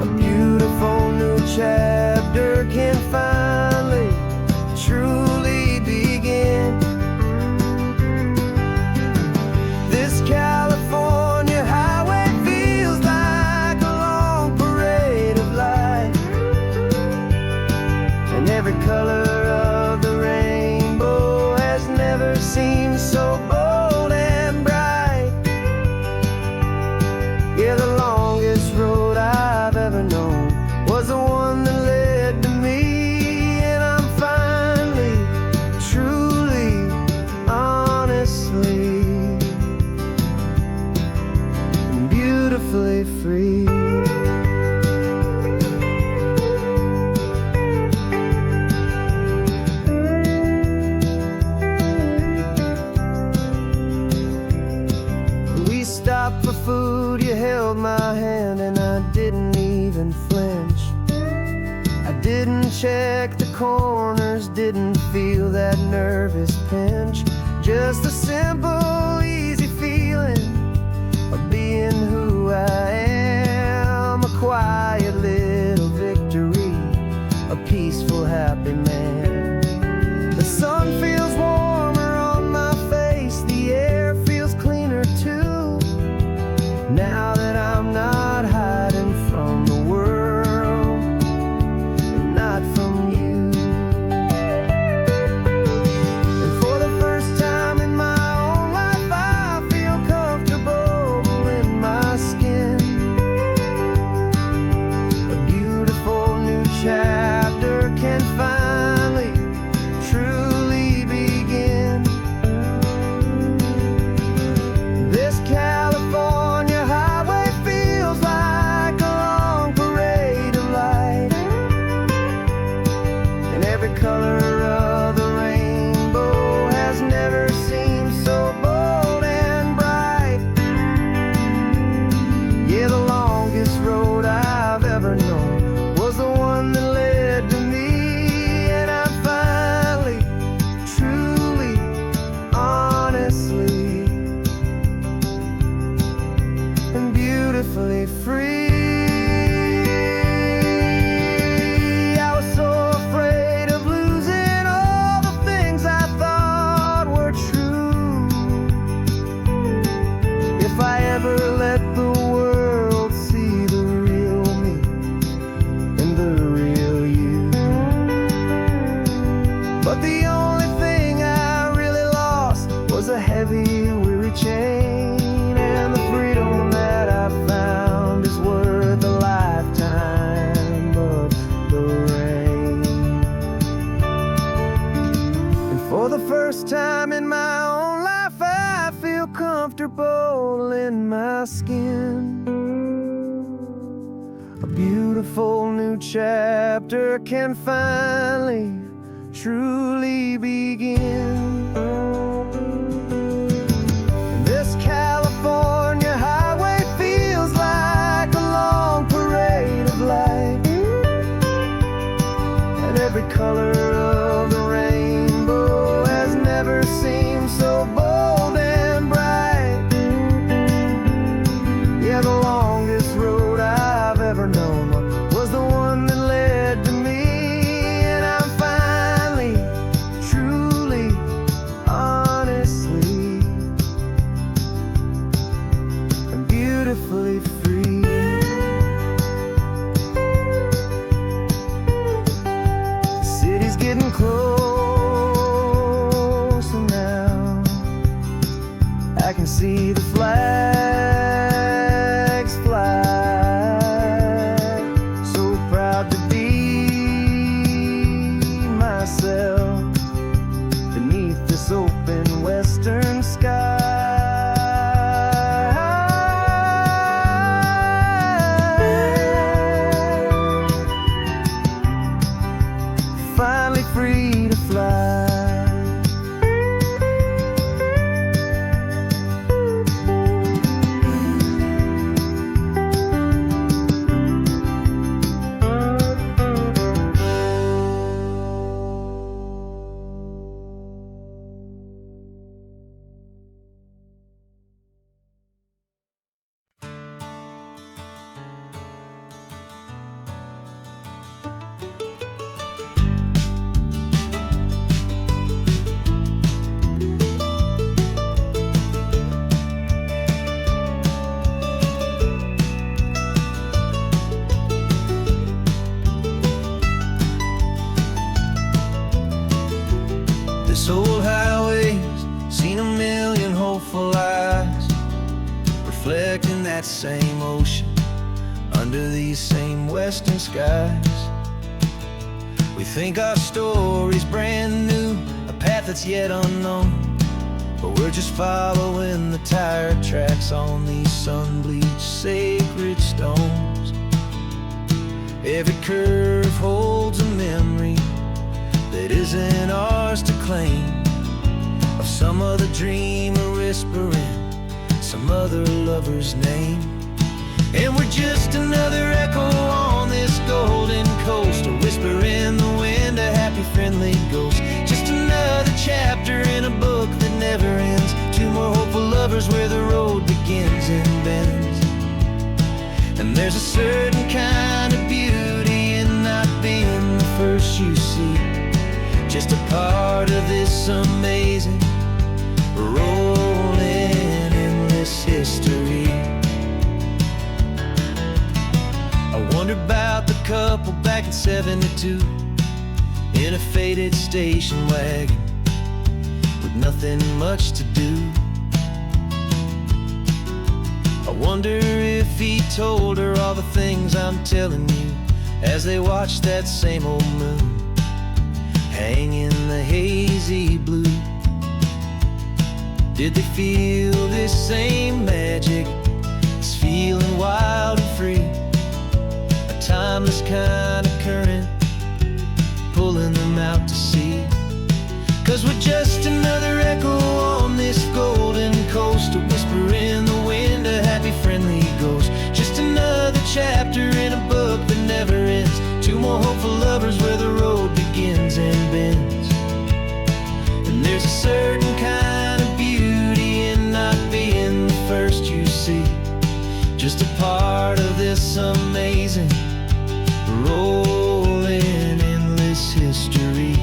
A beautiful new chapter can finally truly begin. This California highway feels like a long parade of light, and every color of the rainbow has never seemed so bold and bright. Yeah, the longest road I've ever known was the one that led to me, and I'm finally, truly, honestly, and beautifully free. We stopped for food, you held my hand, and I didn't even flinch. I didn't check the corners, didn't feel that nervous pinch. Just a simple, easy feeling of being who I am. A quiet little victory, a peaceful, happy man. The sun feels warmer on my face, the air feels cleaner too, now that I'm not hiding from the world, and not from you. And for the first time in my own life, I feel comfortable in my skin. A beautiful new chapter can finally truly begin. This California highway feels like a long parade of light, and every color of the rainbow has never seemed so bold and bright. Yeah, the longest road I've ever known was the one that led to me, and I'm finally, truly, honestly, and beautifully free. I was so afraid of losing all the things I thought were true. If I ever let the world see the real me and the real you. But the only thing I really lost was a heavy, weary chain, and the freedom that I found is worth a lifetime of the rain. And for the first time in my own life, I feel comfortable in my skin. A beautiful new chapter can finally, truly begin. And this California highway feels like a long parade of light, and every color of the rainbow has never seemed so bold and bright. Yeah, the longest road I've ever known was the one that led to me, and I'm finally, truly, honestly, and beautifully free. The city's getting closer now, I can see the flag Finally free to fly. This old highway's seen a million hopeful eyes, reflecting that same ocean under these same western skies. We think our story's brand new, a path that's yet unknown, but we're just following the tire tracks on these sun-bleached sacred stones. Every curve holds a memory that isn't ours to claim, of some other dreamer whispering some other lover's name. And we're just another echo on this golden coast, a whisper in the wind, a happy friendly ghost. Just another chapter in a book that never ends, two more hopeful lovers where the road begins and bends. And there's a certain kind of beauty in not being the first you see, just a part of this amazing, rolling, endless history. I wonder about the couple back in '72 in a faded station wagon with nothing much to do. I wonder if he told her all the things I'm telling you as they watched that same old moon hang in the hazy blue. Did they feel this same magic, this feeling wild and free, a timeless kind of current pulling them out to sea? 'Cause we're just another echo on this golden coast, a whisper in the wind, a happy friendly ghost. Just another chapter in a book that never ends, two more hopeful lovers where the road begins and bends. And there's a certain kind of beauty in not being the first you see, just a part of this amazing, rolling, endless history.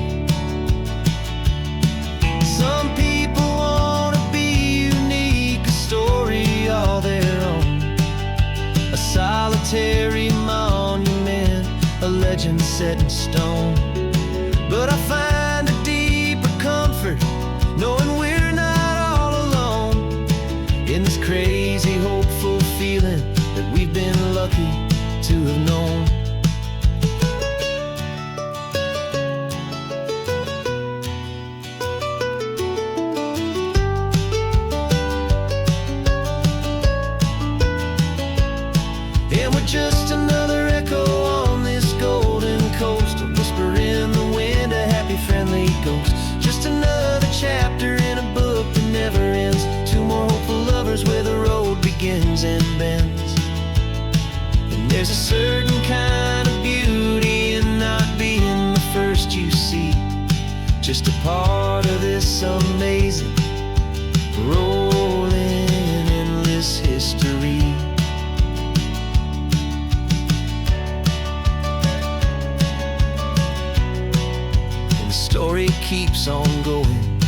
Some people want to be unique, a story all their own, a solitary monument, a legend set in stone. But I find a deeper comfort knowing we're not all alone in this crazy, hopeful feeling that we've been lucky to have known. And we're just another echo on this golden coast, a whisper in the wind, a happy friendly ghost. Just another chapter in a book that never ends, two more hopeful lovers where the road begins and bends. And there's a certain kind of beauty in not being the first you see, just a part of this amazing, rolling, endless history. Story keeps on going.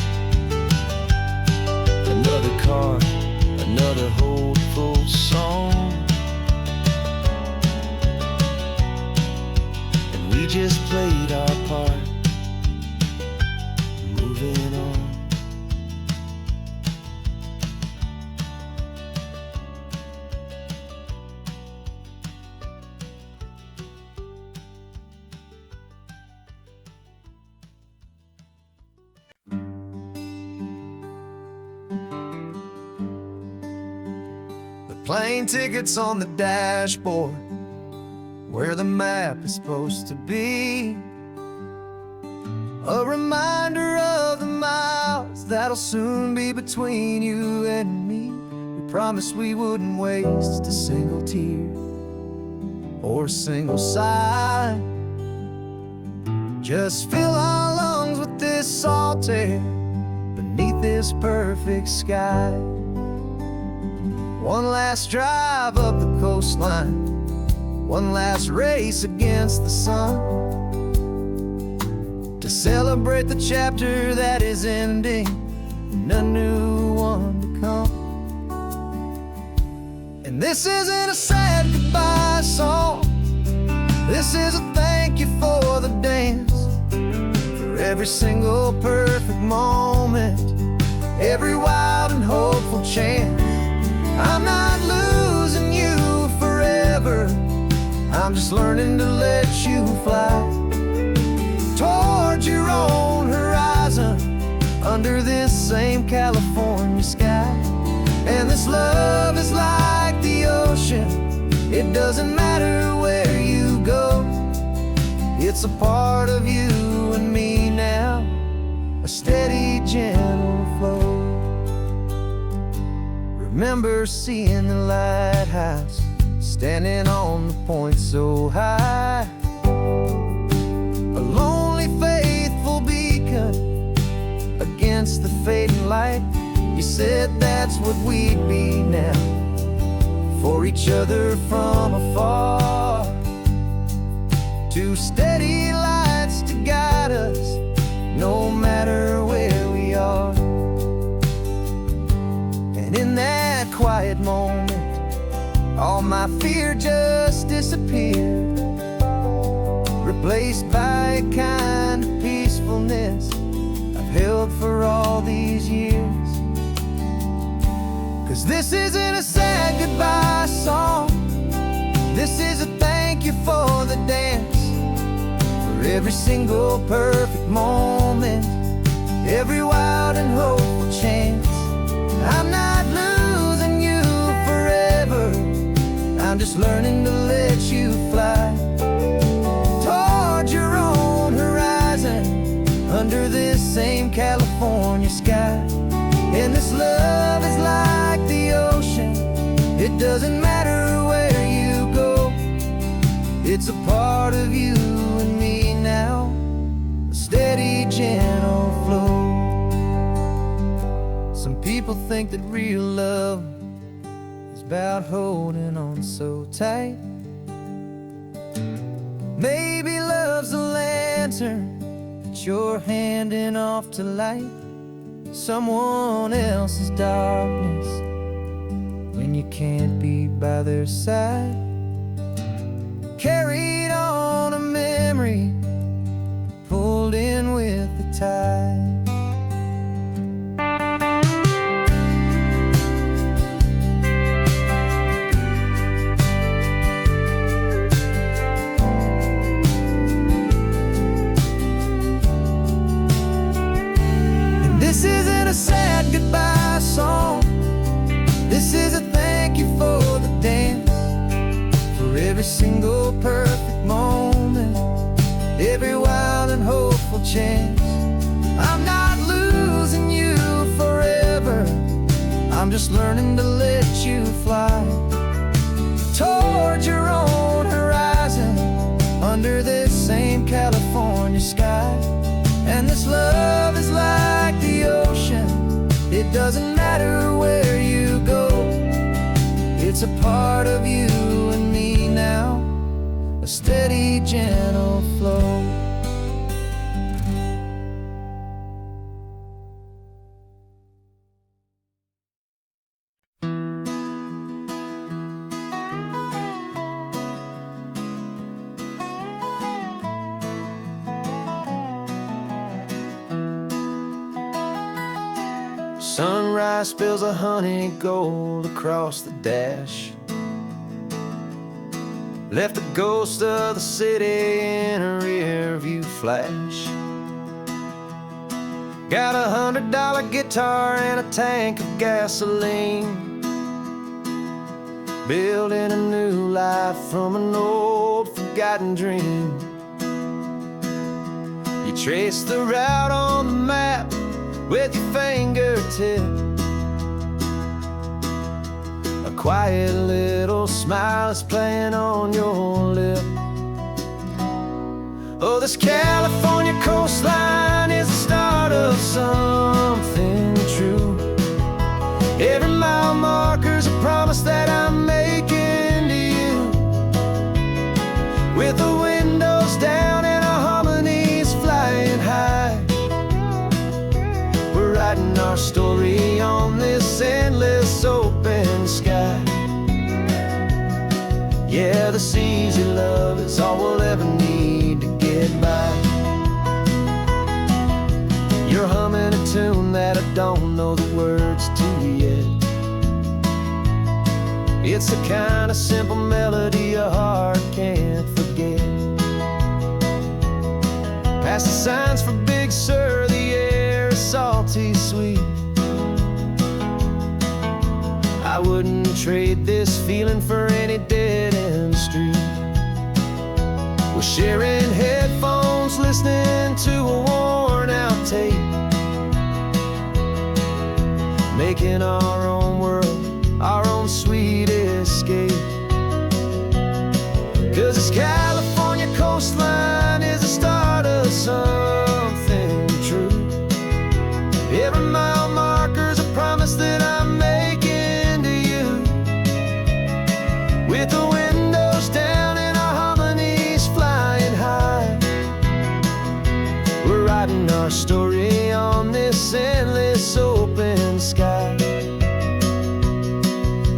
Another car, another hopeful song, and we just played our part, moving on. Plane tickets on the dashboard, where the map is supposed to be. A reminder of the miles that'll soon be between you and me. We promised we wouldn't waste a single tear or a single sigh. Just fill our lungs with this salt air beneath this perfect sky. One last drive up the coastline, one last race against the sun, to celebrate the chapter that is ending and a new one to come. And this isn't a sad goodbye song, this is a thank you for the dance, for every single perfect moment, every wild and hopeful chance. I'm not losing you forever, I'm just learning to let you fly towards your own horizon, under this same California sky. And this love is like the ocean, it doesn't matter where you go, it's a part of you and me now, a steady, gentle flow. Remember seeing the lighthouse, standing on the point so high, a lonely, faithful beacon against the fading light. You said that's what we'd be now, for each other from afar. Two steady lights to guide us, no matter where we are. And in that quiet moment, all my fear just disappeared, replaced by a kind of peacefulness I've held for all these years. 'Cause this isn't a sad goodbye song, this is a thank you for the dance, for every single perfect moment, every wild and hopeful chance. I'm not losing you forever, I'm just learning to let you fly towards your own horizon, under this same California sky. And this love is like the ocean, it doesn't matter where you go, it's a part of you and me now, a steady, gentle flow. Some people think that real love is about holding on so tight. Maybe love's a lantern that you're handing off to light someone else's darkness when you can't be by their side. Carried on a memory, pulled in with the tide. This isn't a sad goodbye song, this is a thank you for the dance, for every single perfect moment, every wild and hopeful chance. I'm not losing you forever, I'm just learning to let you fly towards your own horizon, under this same California sky. And this love is like the ocean, it doesn't matter where you go, it's a part of you and me now, a steady, gentle flow. Sunrise spills a honey gold across the dash, left the ghost of the city in a rear view flash. Got a $100 guitar and a tank of gasoline, building a new life from an old forgotten dream. You trace the route on the map with your fingertip, a quiet little smile is playing on your lip. Oh, this California coastline is the start of something true. Every mile marker's a promise that I'm making to you. With the windows down and our harmonies flying high, we're writing our story on this endless open sky. Yeah, this easy love is all we'll ever need to get by. You're humming a tune that I don't know the words to yet. It's the kind of simple melody a heart can't forget. Past the signs for Big Sur, the air is salty sweet. I wouldn't trade this feeling for any dead-end street. We're sharing headphones, listening to a worn-out tape, making our own world, our own sweet escape. 'Cause this California coastline is the start of something true. Every mile marker's a promise that I'm making to you. With the windows down and our harmonies flying high, we're writing our story on this endless open sky.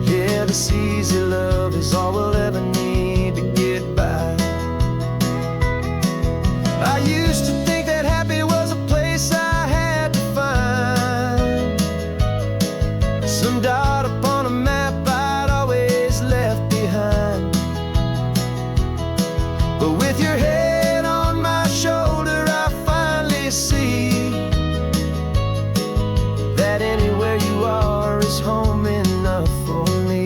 Yeah, this easy love is all we'll ever need to get by. I used to think that happy was a place I had to find, some dot upon a map I'd always left behind. But with your head on my shoulder, I finally see that anywhere you are is home enough for me.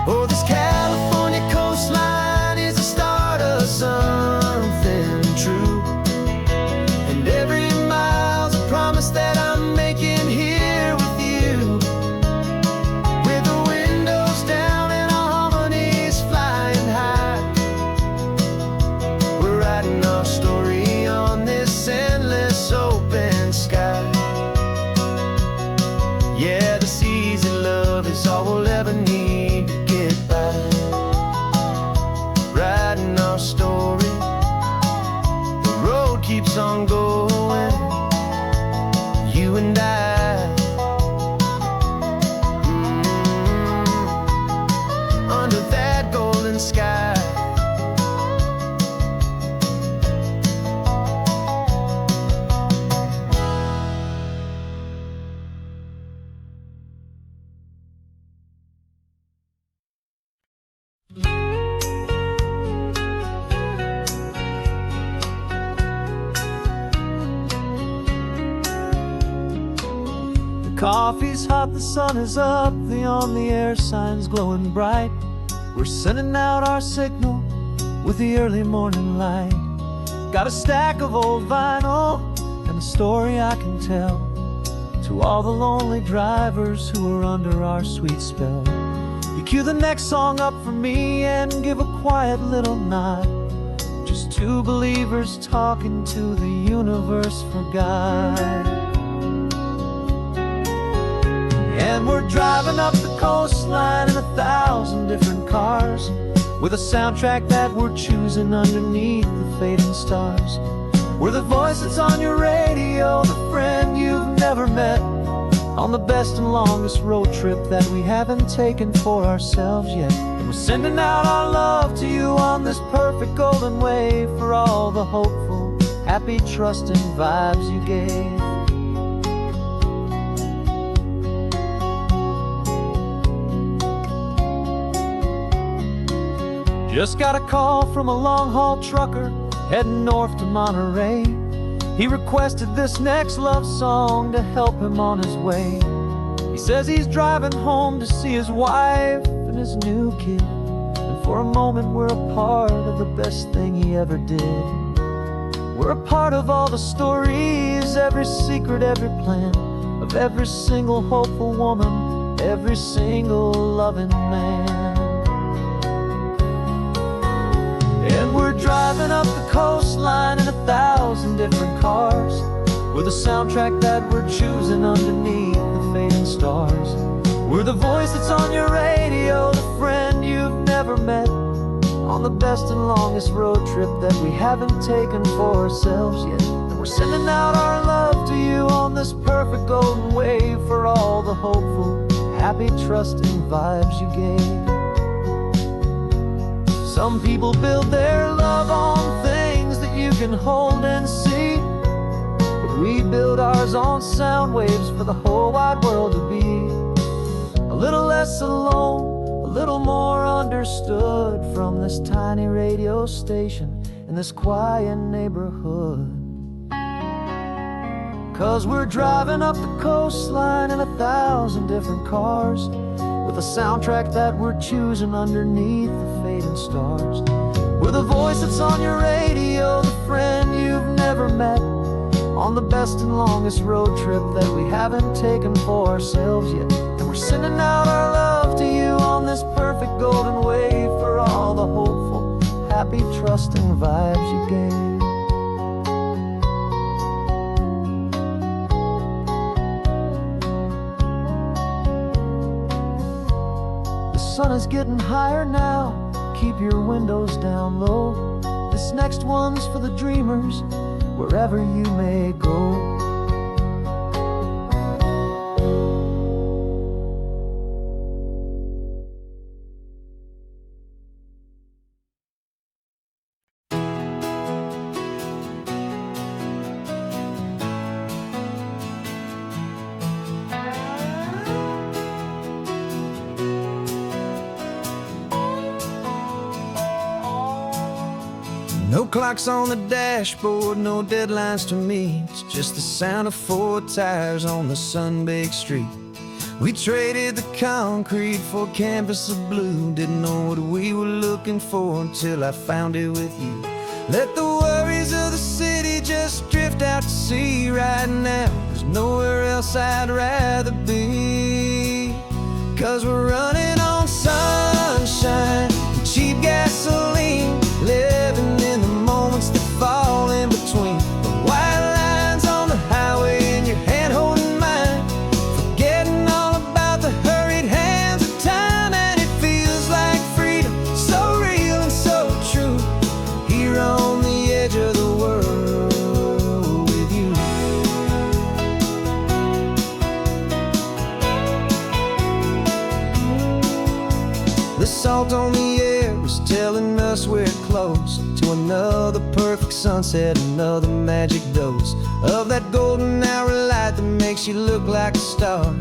Oh, this California coastline is the start of something true. And every mile's a promise that I'm making here with you. With the windows down and our harmonies flying high, we're writing our story on this endless open sky. Yeah, this easy love is all we'll ever need to get by. Writing our story, the road keeps on going, you and I. Under that golden sky. Coffee's hot, the sun is up, the on-the-air sign's glowing bright. We're sending out our signal with the early morning light. Got a stack of old vinyl and a story I can tell to all the lonely drivers who are under our sweet spell. You cue the next song up for me and give a quiet little nod. Just two believers talking to the universe for God. And we're driving up the coastline in 1,000 different cars, with a soundtrack that we're choosing underneath the fading stars. We're the voice that's on your radio, the friend you've never met, on the best and longest road trip that we haven't taken for ourselves yet. And we're sending out our love to you on this perfect golden wave, for all the hopeful, happy, trusting vibes you gave. Just got a call from a long-haul trucker heading north to Monterey. He requested this next love song to help him on his way. He says he's driving home to see his wife and his new kid, and for a moment we're a part of the best thing he ever did. We're a part of all the stories, every secret, every plan, of every single hopeful woman, every single loving man. And we're driving up the coastline in 1,000 different cars, with a soundtrack that we're choosing underneath the fading stars. We're the voice that's on your radio, the friend you've never met, on the best and longest road trip that we haven't taken for ourselves yet. And we're sending out our love to you on this perfect golden wave, for all the hopeful, happy, trusting vibes you gave. Some people build their love on things that you can hold and see, but we build ours on sound waves for the whole wide world to be a little less alone, a little more understood, from this tiny radio station in this quiet neighborhood. 'Cause we're driving up the coastline in 1,000 different cars, with a soundtrack that we're choosing underneath the fading stars. We're the voice that's on your radio, the friend you've never met, on the best and longest road trip that we haven't taken for ourselves yet. And we're sending out our love to you on this perfect golden wave, for all the hopeful, happy, trusting vibes you gave. The sun is getting higher now, keep your windows down low. This next one's for the dreamers, wherever you may go. No clocks on the dashboard, no deadlines to meet, it's just the sound of 4 tires on the sun-baked street. We traded the concrete for a canvas of blue, didn't know what we were looking for until I found it with you. Let the worries of the city just drift out to sea right now. There's nowhere else I'd rather be, 'cause we're running on sunshine and cheap gasoline, living in the moments that fall in between the white lines on the highway and your hand holding mine, forgetting all about the hurried hands of time. And it feels like freedom, so real and so true, here on the edge of the world with you. The salt on the air is telling us we're close to another perfect sunset, another magic dose of that golden hour light that makes you look like a star,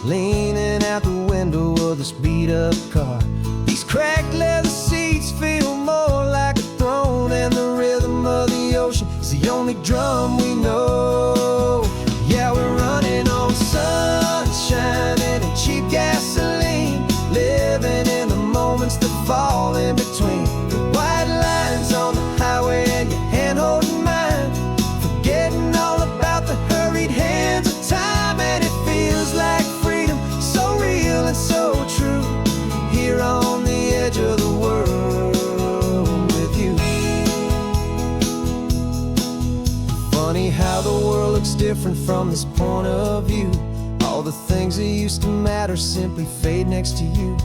leaning out the window of this beat-up car. These cracked leather seats feel more like a throne, and the rhythm of the ocean is the only drum we know. Yeah, we're running on sunshine and cheap gasoline, living in the moments that fall in between the white lines on the highway and your hand holding mine, forgetting all about the hurried hands of time. And it feels like freedom, so real and so true, here on the edge of the world with you. Funny how the world looks different from this point of view. All the things that used to matter simply fade next to you.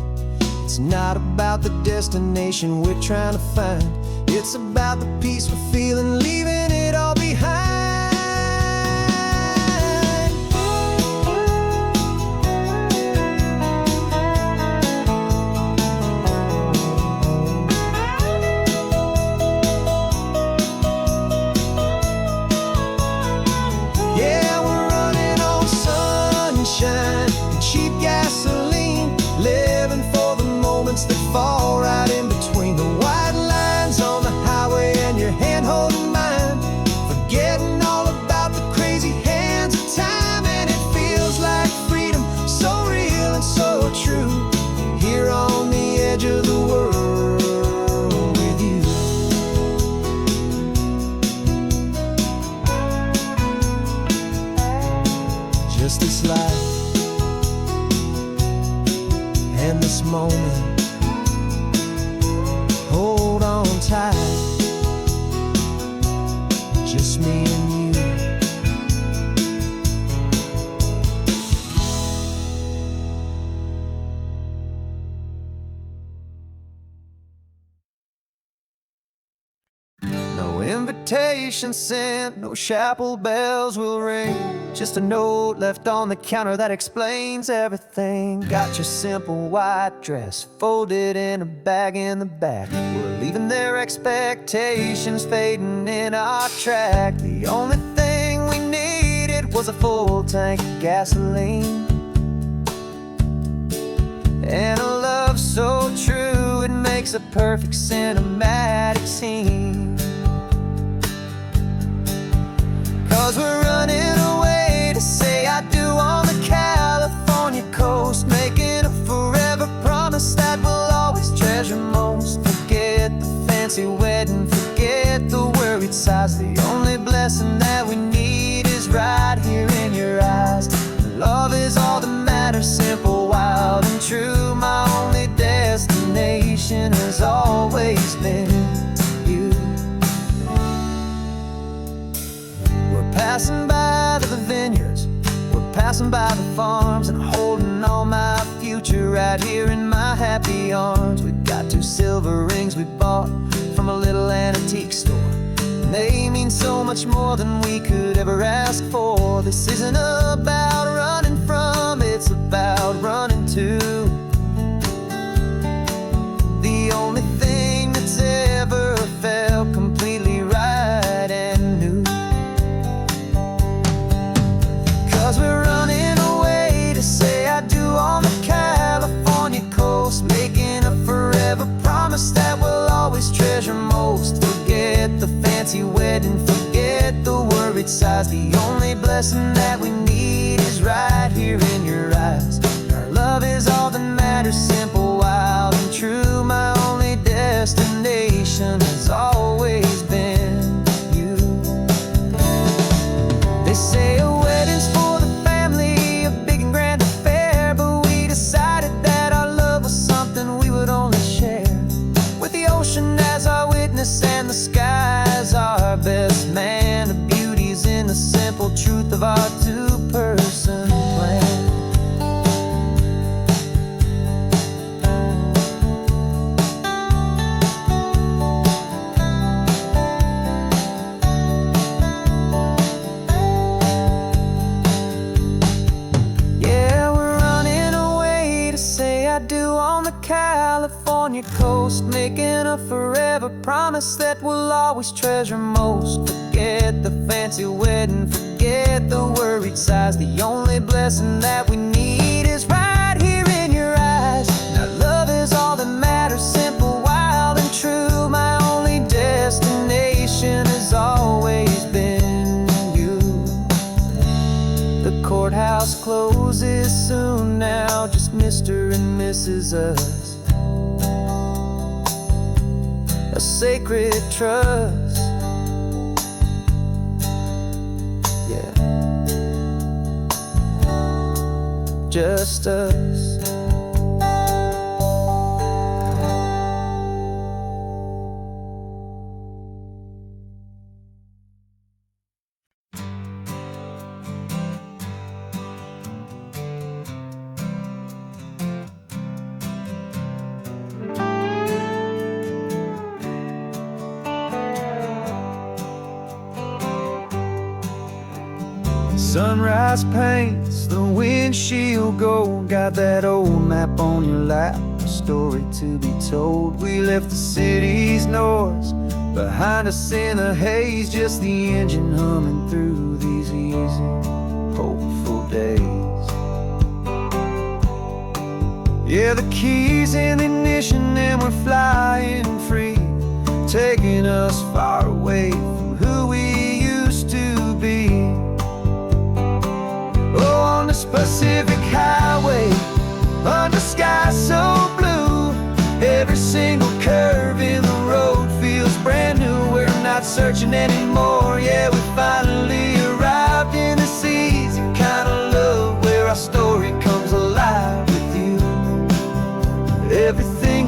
It's not about the destination we're trying to find, it's about the peace we're feeling, leaving it all behind. Yeah, we're running on sunshine and cheap gasoline, living for the moments that fall right in between the white this moment. Hold on tight, just me and you. No invitation sent, no chapel bells will ring. Just a note left on the counter that explains everything. Got your simple white dress folded in a bag in the back. We're leaving their expectations fading in our track. The only thing we needed was a full tank of gasoline, and a love so true it makes a perfect cinematic scene. 'Cause we're running away to say I do on the California coast, making a forever promise that we'll always treasure most. Forget the fancy wedding, forget the worried sighs. The only blessing that we need is right here in your eyes. Love is all that matters, simple, wild, and true. My only destination has always been you. We're passing by the vineyards, we're passing by the farms, and holding all my future right here in my happy arms. We've got 2 silver rings we bought from a little antique store. They mean so much more than we could ever ask for. This isn't about running from, it's about running to the only thing that's ever felt completely right and new. 'Cause we're running away to say I do on the California coast, making a forever promise that we'll always treasure most. Forget the fancy wedding, forget the worried sighs. The only blessing that we need is right here in your eyes. Our love is all that matters, simple, wild, and true. My only destination has always been you. They say a wedding's for the family, a big and grand affair, but we decided that our love was something we would only share with the ocean as our witness and the sky as our best man. The beauty's in the simple truth of our 2-person plan. Yeah, we're running away to say I do on the California coast, making a forever promise that we'll always treasure most. Forget the fancy wedding, forget the worried sighs. The only blessing that we need is right here in your eyes. Now love is all that matters, simple, wild, and true. My only destination has always been you. The courthouse closes soon now, just Mr. and Mrs. Us. A sacred trust, yeah, just us. Sunrise paints the windshield gold. Got that old map on your lap, a story to be told. We left the city's noise behind us in the haze, just the engine humming through these easy, hopeful days. Yeah, the keys in the ignition and we're flying free, taking us far away from who we used to be. Oh, on this Pacific highway, under sky so blue, every single curve in the road feels brand new. We're not searching anymore, yeah, we finally arrived in this easy kind of love where our story comes alive with you.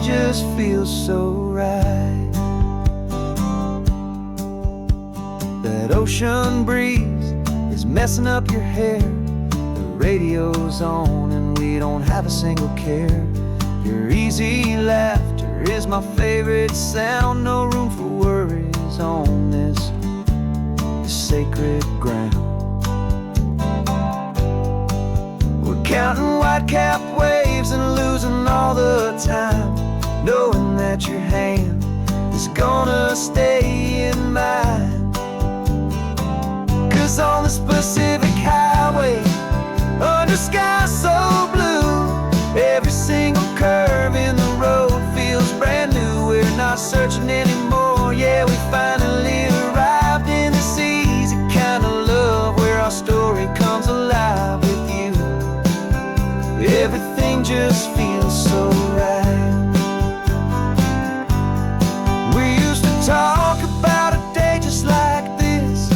just feels so right. That ocean breeze is messing up your hair. The radio's on and we don't have a single care. Your easy laughter is my favorite sound. No room for worries on this sacred ground. We're counting white-cap waves and losing all the time, knowing that your hand is gonna stay in mine. 'Cause on this Pacific highway, under sky so blue, every single curve in the road feels brand new. We're not searching anymore, yeah, we finally arrived in this easy kind of love where our story comes alive with you. Everything just feels so right. We used to talk about a day just like this,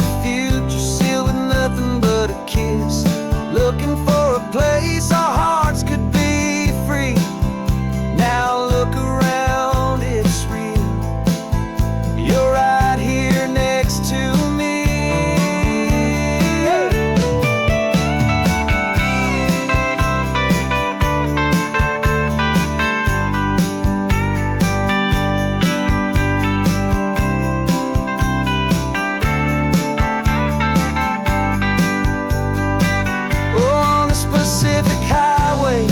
a future sealed with nothing but a kiss, looking for a place our hearts could be free. Now look around, it's real. You're right here next to me. On this Pacific highway,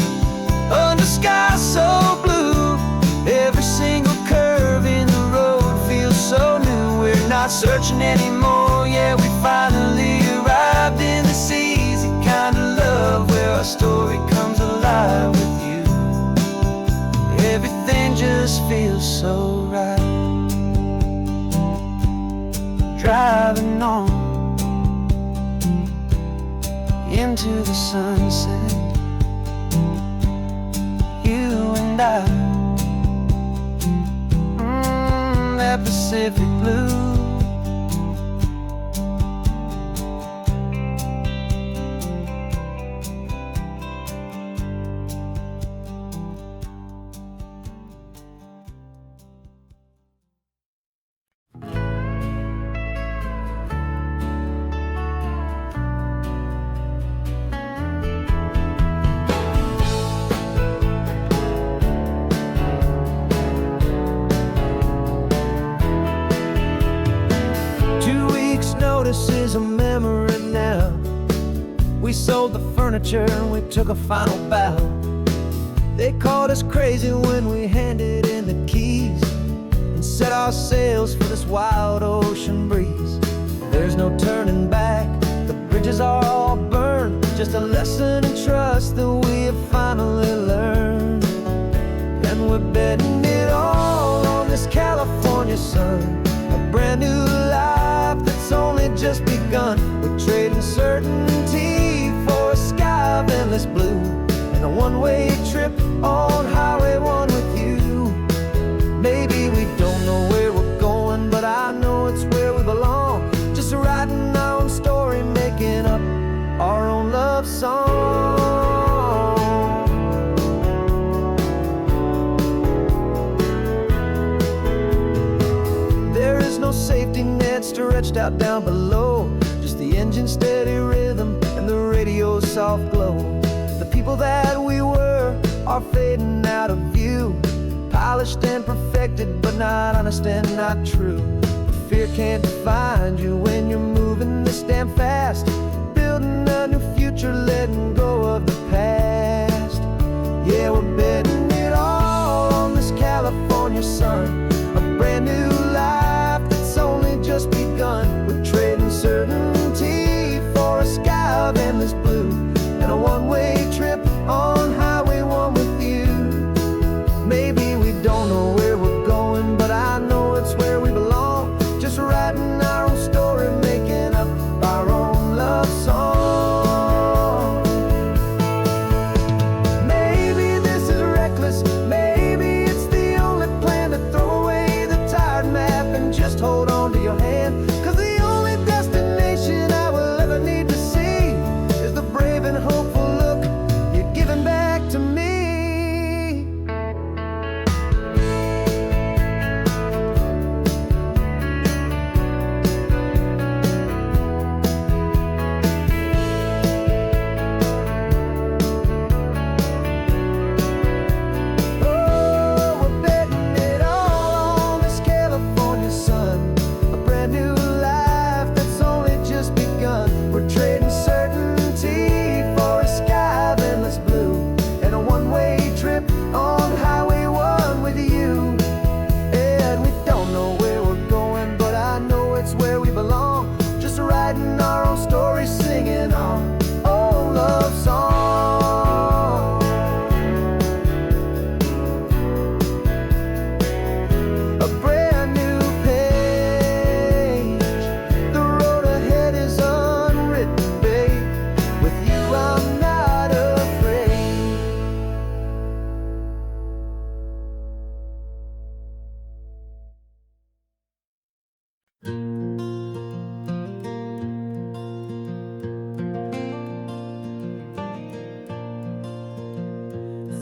under sky so blue, every single curve in the road feels so new. We're not searching anymore, yeah, we finally arrived in this easy kind of love where our story comes alive with you. Everything just feels so right. Driving on into the sunset, you and I, that Pacific blue. Notice is a memory now. We sold the furniture and we took a final bow. They called us crazy when we handed in the keys and set our sails for this wild ocean breeze. There's no turning back, the bridges are all burned, just a lesson in trust that we have finally learned. And we're betting it all on this California sun, a brand new life that's only just begun. We're trading certainty for a sky of endless blue and a one-way trip on Highway 1 with you. Maybe we don't know where we're going, but I know it's where we belong. Just writing our own story, making up our own love song. There is no safety net stretched out down below, just the engine's steady rhythm and the radio's soft glow. The people that we were are fading out of view, polished and perfected, but not honest and not true. Fear can't find you when you're moving this damn fast, building a new future, letting go of the past. Yeah, we're betting it all on this California sun, a brand new life that's only just begun. We're trading certainty for a sky of endless blue and a one-way trip on Highway 1 with you. Maybe we don't know where we're going, but I know it's where we belong. Just writing our own story, making up our own love song.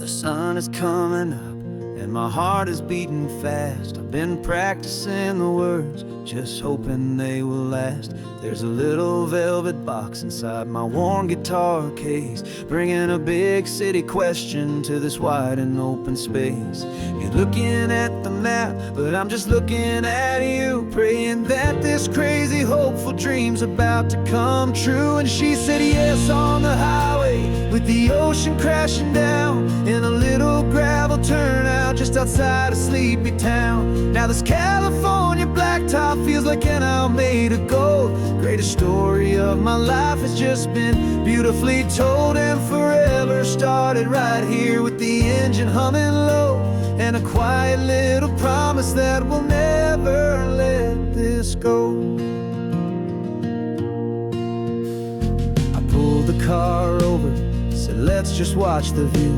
The sun is coming up and my heart is beating fast. I've been practicing the words, just hoping they will last. There's a little velvet box inside my worn guitar case, bringing a big city question to this wide and open space. You're looking at the map, but I'm just looking at you, praying that this crazy hopeful dream's about to come true. And she said yes on the highway, with the ocean crashing down in a little gravel turnout just outside of sleepy town. Now this California blacktop feels like an isle made of gold. Greatest story of my life has just been beautifully told, and forever started right here with the engine humming low, and a quiet little promise that we'll never let this go. I pulled the car over, said let's just watch the view.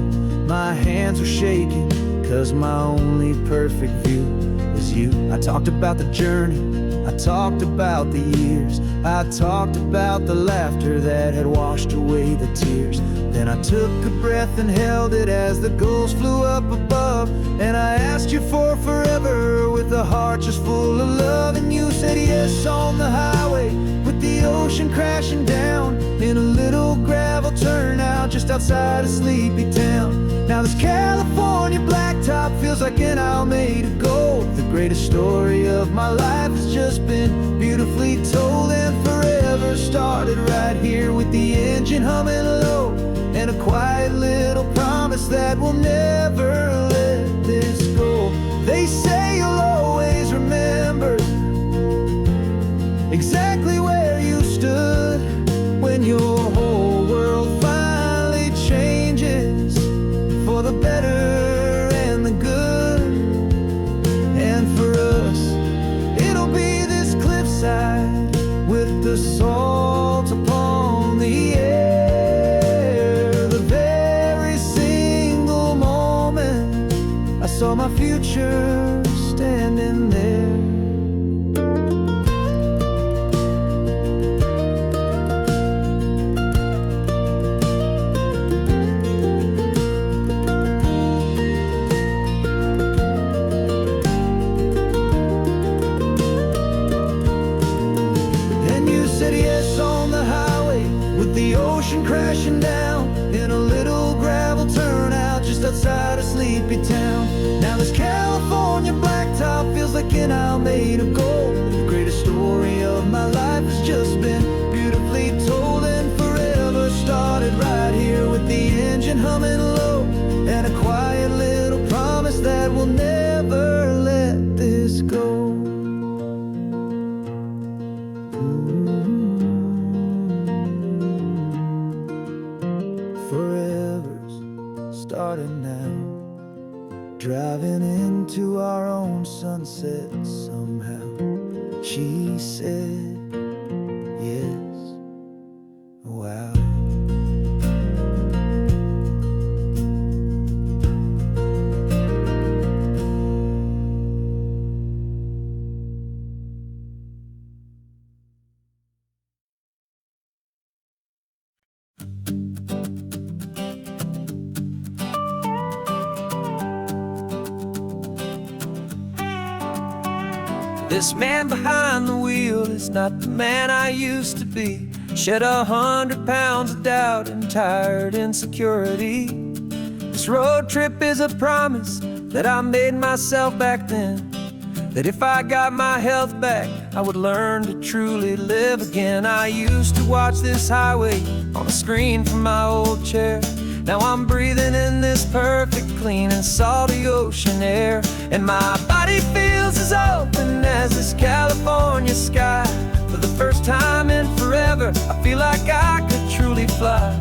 My hands were shaking, cause my only perfect view was you. I talked about the journey, I talked about the years, I talked about the laughter that had washed away the tears. Then I took a breath and held it as the gulls flew up above, and I asked you for forever with a heart just full of love. And you said yes on the highway, with the ocean crashing down in a little gravel turnout just outside of sleepy town. Now this California blacktop feels like an isle made of gold. The greatest story of my life has just been beautifully told, and forever started right here with the engine humming low, and a quiet little promise that we'll never let this go. They say you'll always remember exactly where you stood when your whole world finally changes for the better and the good. And for us, it'll be this cliffside with the salt upon the air. The very single moment I saw my future standing there. Crashing down in a little gravel turnout just outside of sleepy town. Now this California blacktop feels like an isle made of gold. The greatest story of my life has just been beautifully told, and forever started right here with the engine humming low, and a quiet little promise that we'll never let this go. Starting now, driving into our own sunset somehow. She said yes. Wow. This man behind the wheel is not the man I used to be. Shed 100 pounds of doubt and tired insecurity. This road trip is a promise that I made myself back then, that if I got my health back, I would learn to truly live again. I used to watch this highway on a screen from my old chair. Now I'm breathing in this perfect, clean and salty ocean air, and my body feels as open as this California sky. For the first time in forever, I feel like I could truly fly.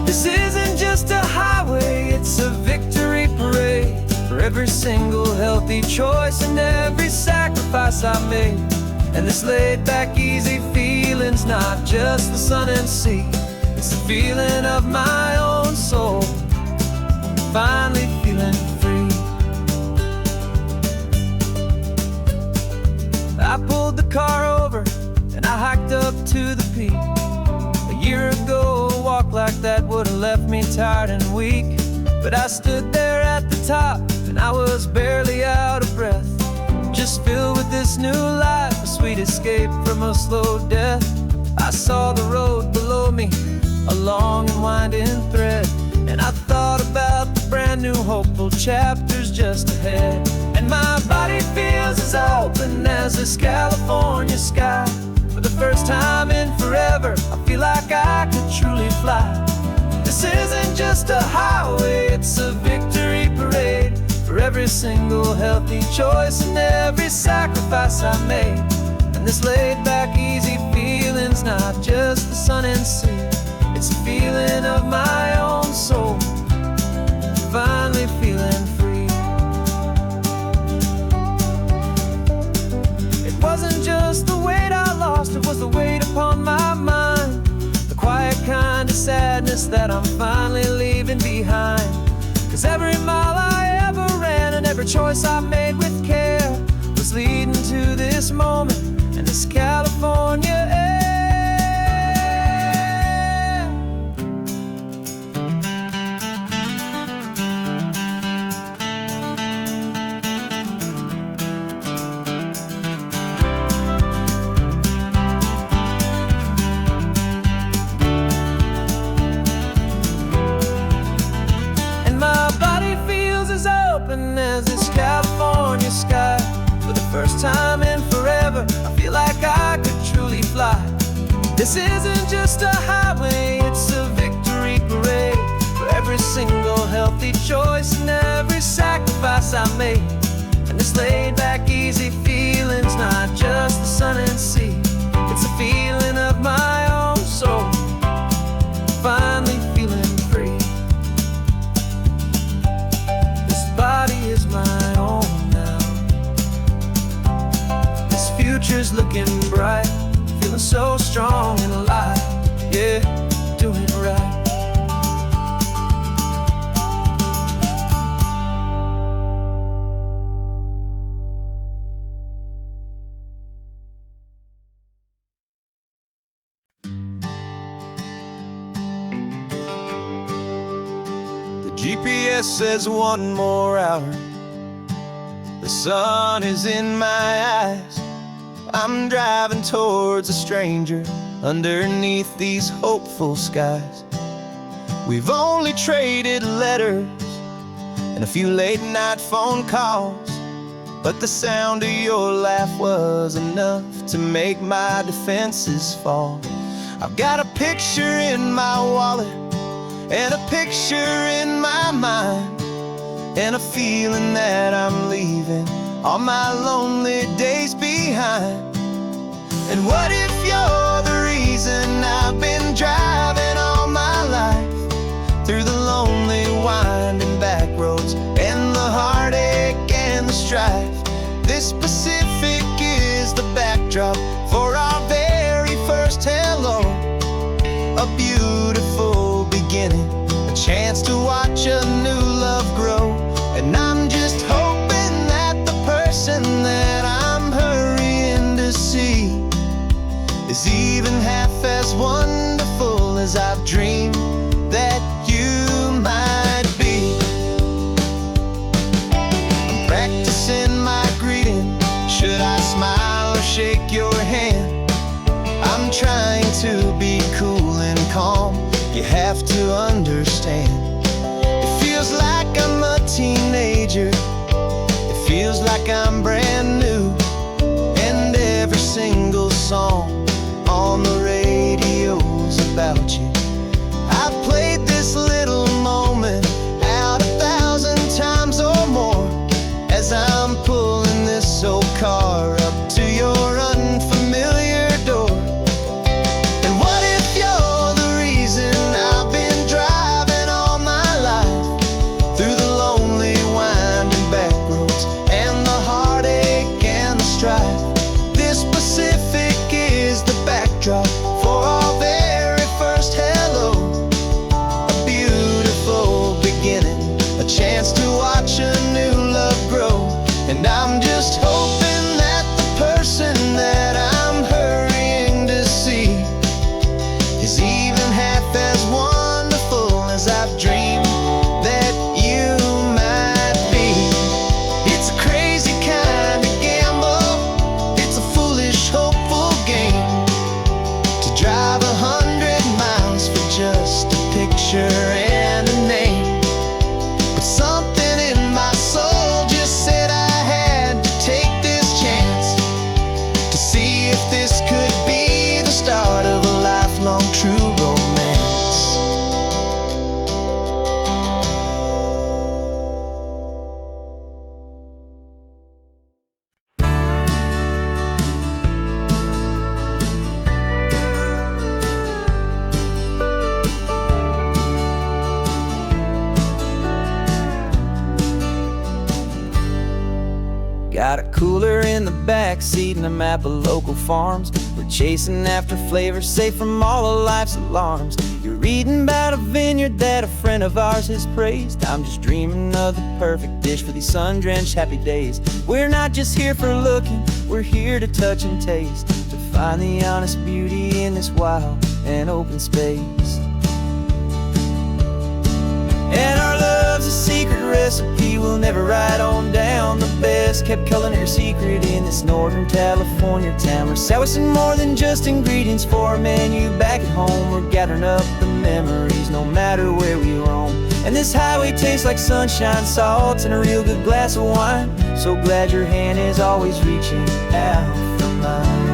This isn't just a highway, it's a victory parade for every single healthy choice and every sacrifice I made. And this laid back, easy feeling's not just the sun and sea, it's the feeling of my own soul, finally feeling free. I pulled the car over and I hiked up to the peak. A year ago, a walk like that would have left me tired and weak, but But I stood there at the top, and I was barely out of breath, just filled with this new life, a sweet escape from a slow death. I saw the road below me, a long and winding thread, and I thought about the brand new hopeful chapters just ahead. And my body feels as open as this California sky. For the first time in forever, I feel like I could truly fly. This isn't just a highway, it's a victory parade for every single healthy choice and every sacrifice I made. And this laid back, easy feeling's not just the sun and sea, it's a feeling of my own soul, finally feeling free. It wasn't just the weight I lost, it was the weight upon my mind, the quiet kind of sadness that I'm finally leaving behind. 'Cause every mile I ever ran and every choice I made with care was leading to this moment and this California air. As this California sky, for the first time in forever, I feel like I could truly fly. This isn't just a highway, it's a victory parade for every single healthy choice and every sacrifice I made. And this laid back, easy feeling's not just the sun and sea, it's a feeling of my own soul, finally feeling free. Body is my own now. This future's looking bright, feeling so strong and alive. Yeah, doing it right. GPS says 1 more hour. The sun is in my eyes. I'm driving towards a stranger underneath these hopeful skies. We've only traded letters and a few late night phone calls, but the sound of your laugh was enough to make my defenses fall. I've got a picture in my wallet and a picture in my mind, and a feeling that I'm leaving all my lonely days behind. And what if you're the reason I've been driving all my life, through the lonely winding back roads and the heartache and the strife? This Pacific is the backdrop for our very first hello, a beautiful beginning, a chance to watch a new love grow. And I'm just hoping that the person that I'm hurrying to see is even half as wonderful as I've dreamed that you might be. I'm practicing my greeting. Should I smile or shake your hand? I'm trying to be cool and calm, you have to understand. It feels like I'm a teenager, it feels like I'm brand new, and every single song on the radio's about you. I've played this little moment out 1,000 times or more, as I'm pulling this old car up to your unfamiliar door. And what if you're the reason I've been driving all my life, through the lonely winding back roads and the heartache and the strife? This Pacific But something in my soul just said I had to take this chance to see if this could be the start of a lifelong true romance. Got a cooler in the back seat and a map of local farms. We're chasing after flavors safe from all of life's alarms. You're reading about a vineyard that a friend of ours has praised. I'm just dreaming of the perfect dish for these sun-drenched happy days. We're not just here for looking, we're here to touch and taste, to find the honest beauty in this wild and open space. And our love's a secret recipe we'll never write on down. The best kept culinary secret in this Northern California town. We're sourcing more than just ingredients for a menu back at home. We're gathering up the memories no matter where we roam. And this highway tastes like sunshine, salt, and a real good glass of wine. So glad your hand is always reaching out for mine.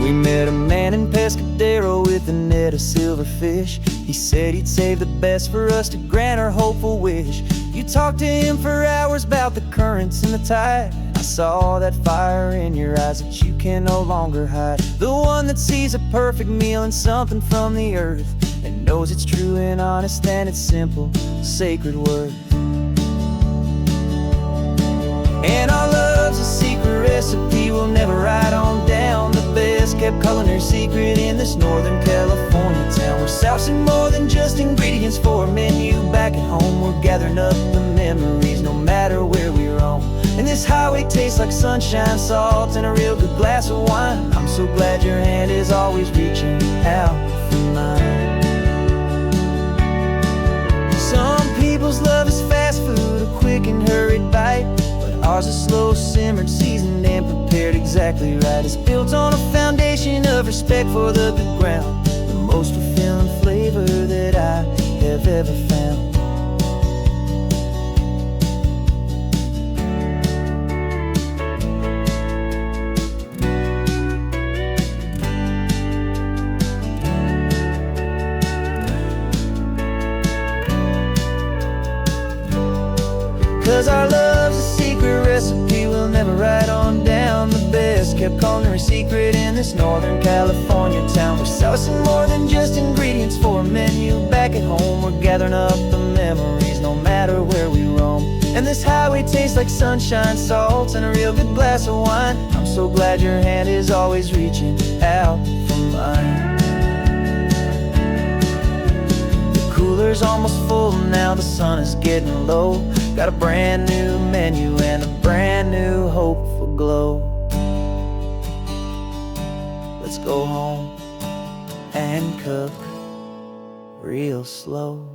We met a man in Pescadero with a net of silverfish. He said he'd save the best for us to grant our hopeful wish. You talked to him for hours about the currents and the tide. I saw that fire in your eyes that you can no longer hide. The one that sees a perfect meal in something from the earth and knows it's true and honest and it's simple, sacred worth. And our love's a secret recipe we'll never write on down. The best kept culinary secret in this Northern California town. We're sourcing more than just ingredients for a menu back at home. We're gathering up the memories no matter where we roam. And this highway tastes like sunshine, salt, and a real good glass of wine. I'm so glad your hand is always reaching out for mine. Some people's love is fast food, a quick and hurried bite. Ours is slow, simmered, seasoned, and prepared exactly right. It's built on a foundation of respect for the good ground, the most fulfilling flavor that I have ever found. 'Cause our love's a secret recipe we'll never write on down. The best kept culinary secret in this Northern California town. We're sourcing more than just ingredients for a menu back at home. We're gathering up the memories no matter where we roam. And this highway tastes like sunshine, salt, and a real good glass of wine. I'm so glad your hand is always reaching out for mine. The cooler's almost full now, the sun is getting low. Got a brand new menu and a brand new hopeful glow. Let's go home and cook real slow.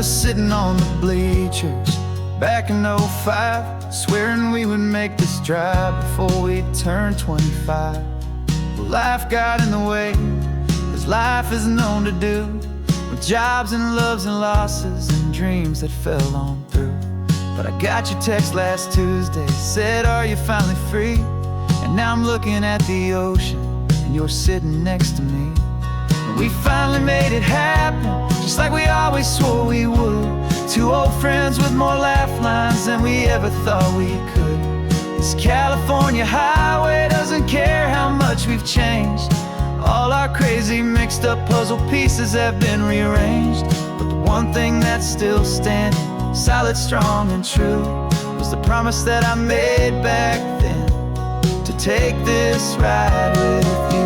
Sitting on the bleachers back in '05, swearing we would make this drive before we turned 25. Well, life got in the way, as life is known to do, with jobs and loves and losses and dreams that fell on through. But I got your text last Tuesday, said, are you finally free? And now I'm looking at the ocean, and you're sitting next to me. And we finally made it happen, just like we always swore we would. Two old friends with more laugh lines than we ever thought we could. This California highway doesn't care how much we've changed. All our crazy mixed up puzzle pieces have been rearranged. But the one thing that's still standing, solid, strong, and true, was the promise that I made back then, to take this ride with you.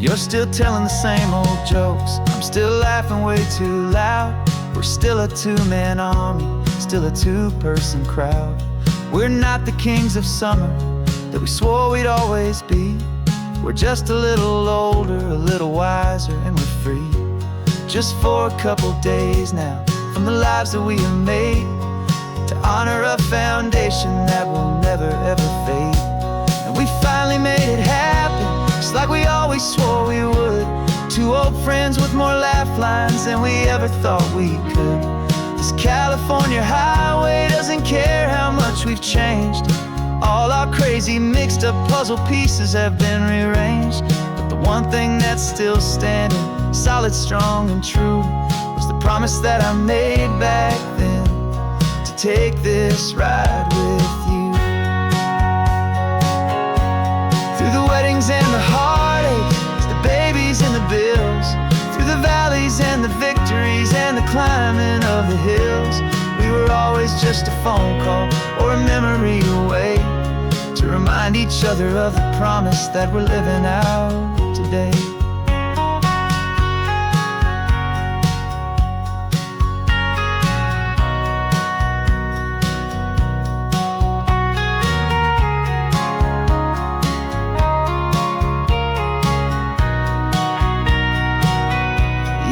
You're still telling the same old jokes, I'm still laughing way too loud. We're still a two-man army, still a two-person crowd. We're not the kings of summer that we swore we'd always be. We're just a little older, a little wiser, and we're free. Just for a couple days now, from the lives that we have made, to honor a foundation that will never ever fade. And we finally made it happen, just like we always swore we would. Two old friends with more laugh lines than we ever thought we could. This California highway doesn't care how much we've changed. All our crazy mixed up puzzle pieces have been rearranged, but the one thing that's still standing, solid, strong, and true, was the promise that I made back then, to take this ride with you. Through the weddings and the heartaches, the babies and the bills, through the valleys and the victories and the climbing of the hills, we were always just a phone call or a memory away, to remind each other of the promise that we're living out today.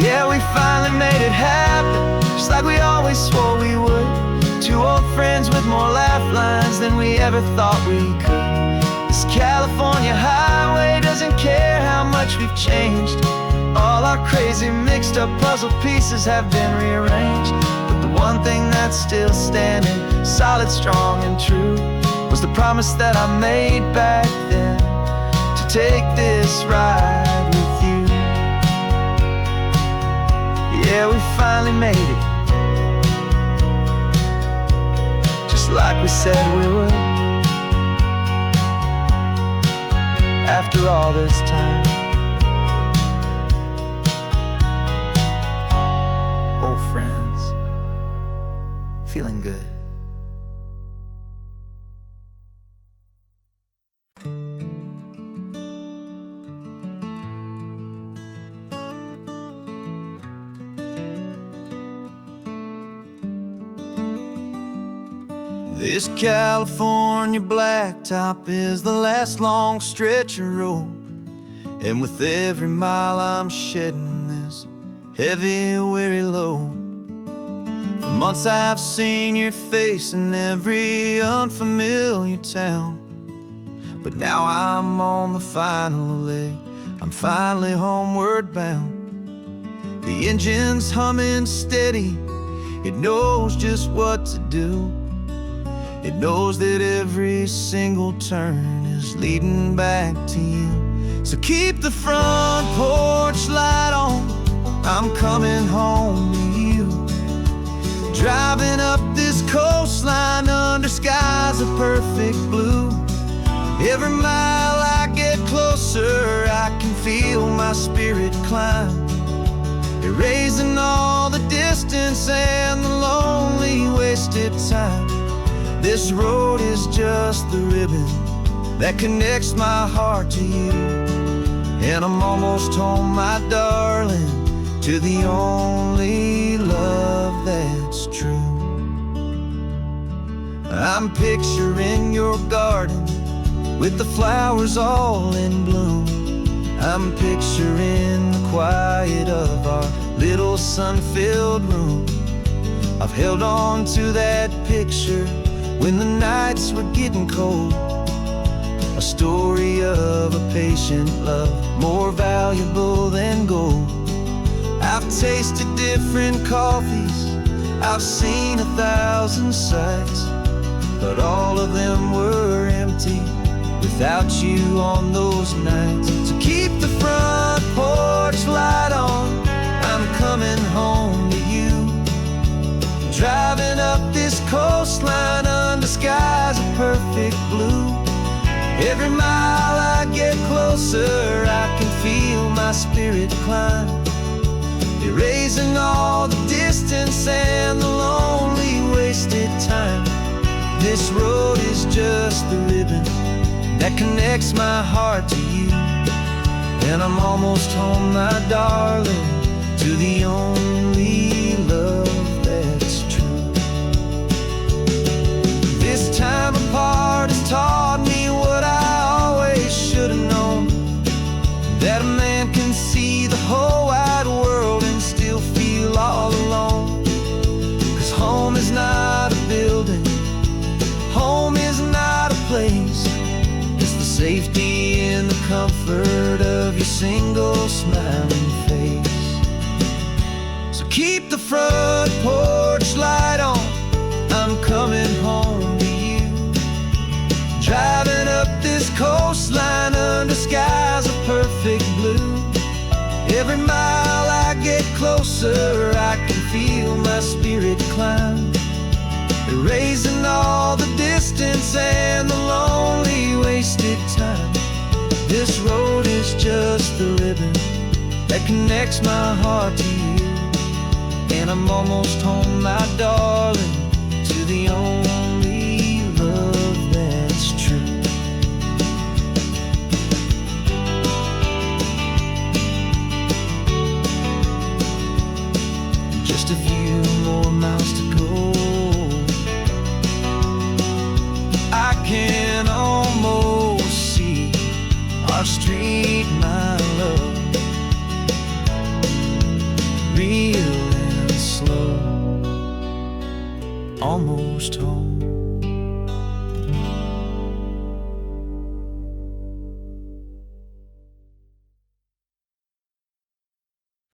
Yeah, we finally made it happen, just like we always swore we would. Two old friends with more laugh lines than we ever thought we could. This California highway doesn't care how much we've changed. All our crazy mixed up puzzle pieces have been rearranged, but the one thing that's still standing, solid, strong, and true, was the promise that I made back then, to take this ride with you. Yeah, we finally made it, just like we said we would. After all this time, old friends, feeling good. This California blacktop is the last long stretch of road, and with every mile I'm shedding this heavy, weary load. For months I've seen your face in every unfamiliar town, but now I'm on the final leg, I'm finally homeward bound. The engine's humming steady, it knows just what to do. It knows that every single turn is leading back to you. So keep the front porch light on, I'm coming home to you. Driving up this coastline under skies of perfect blue. Every mile I get closer, I can feel my spirit climb, erasing all the distance and the lonely wasted time. This road is just the ribbon that connects my heart to you, and I'm almost home, my darling, to the only love that's true. I'm picturing your garden with the flowers all in bloom. I'm picturing the quiet of our little sun-filled room. I've held on to that picture when the nights were getting cold, a story of a patient love, more valuable than gold. I've tasted different coffees, I've seen 1,000 sights, but all of them were empty without you on those nights. So keep the front porch light on, I'm coming home to you. Driving up this coastline under skies of perfect blue. Every mile I get closer, I can feel my spirit climb, erasing all the distance and the lonely wasted time. This road is just the ribbon that connects my heart to you, and I'm almost home, my darling, to the only love that's true. safety in the comfort of your single smiling face. So keep the front porch light on, I'm coming home to you. Driving up this coastline under skies of perfect blue. Every mile I get closer, I can feel my spirit climb, erasing all the distance and the lonely wasted time. This road is just the ribbon that connects my heart to you, and I'm almost home, my darling, to the only love that's true. Just a few more miles to go, I can almost see our street, my love, real and slow, almost home.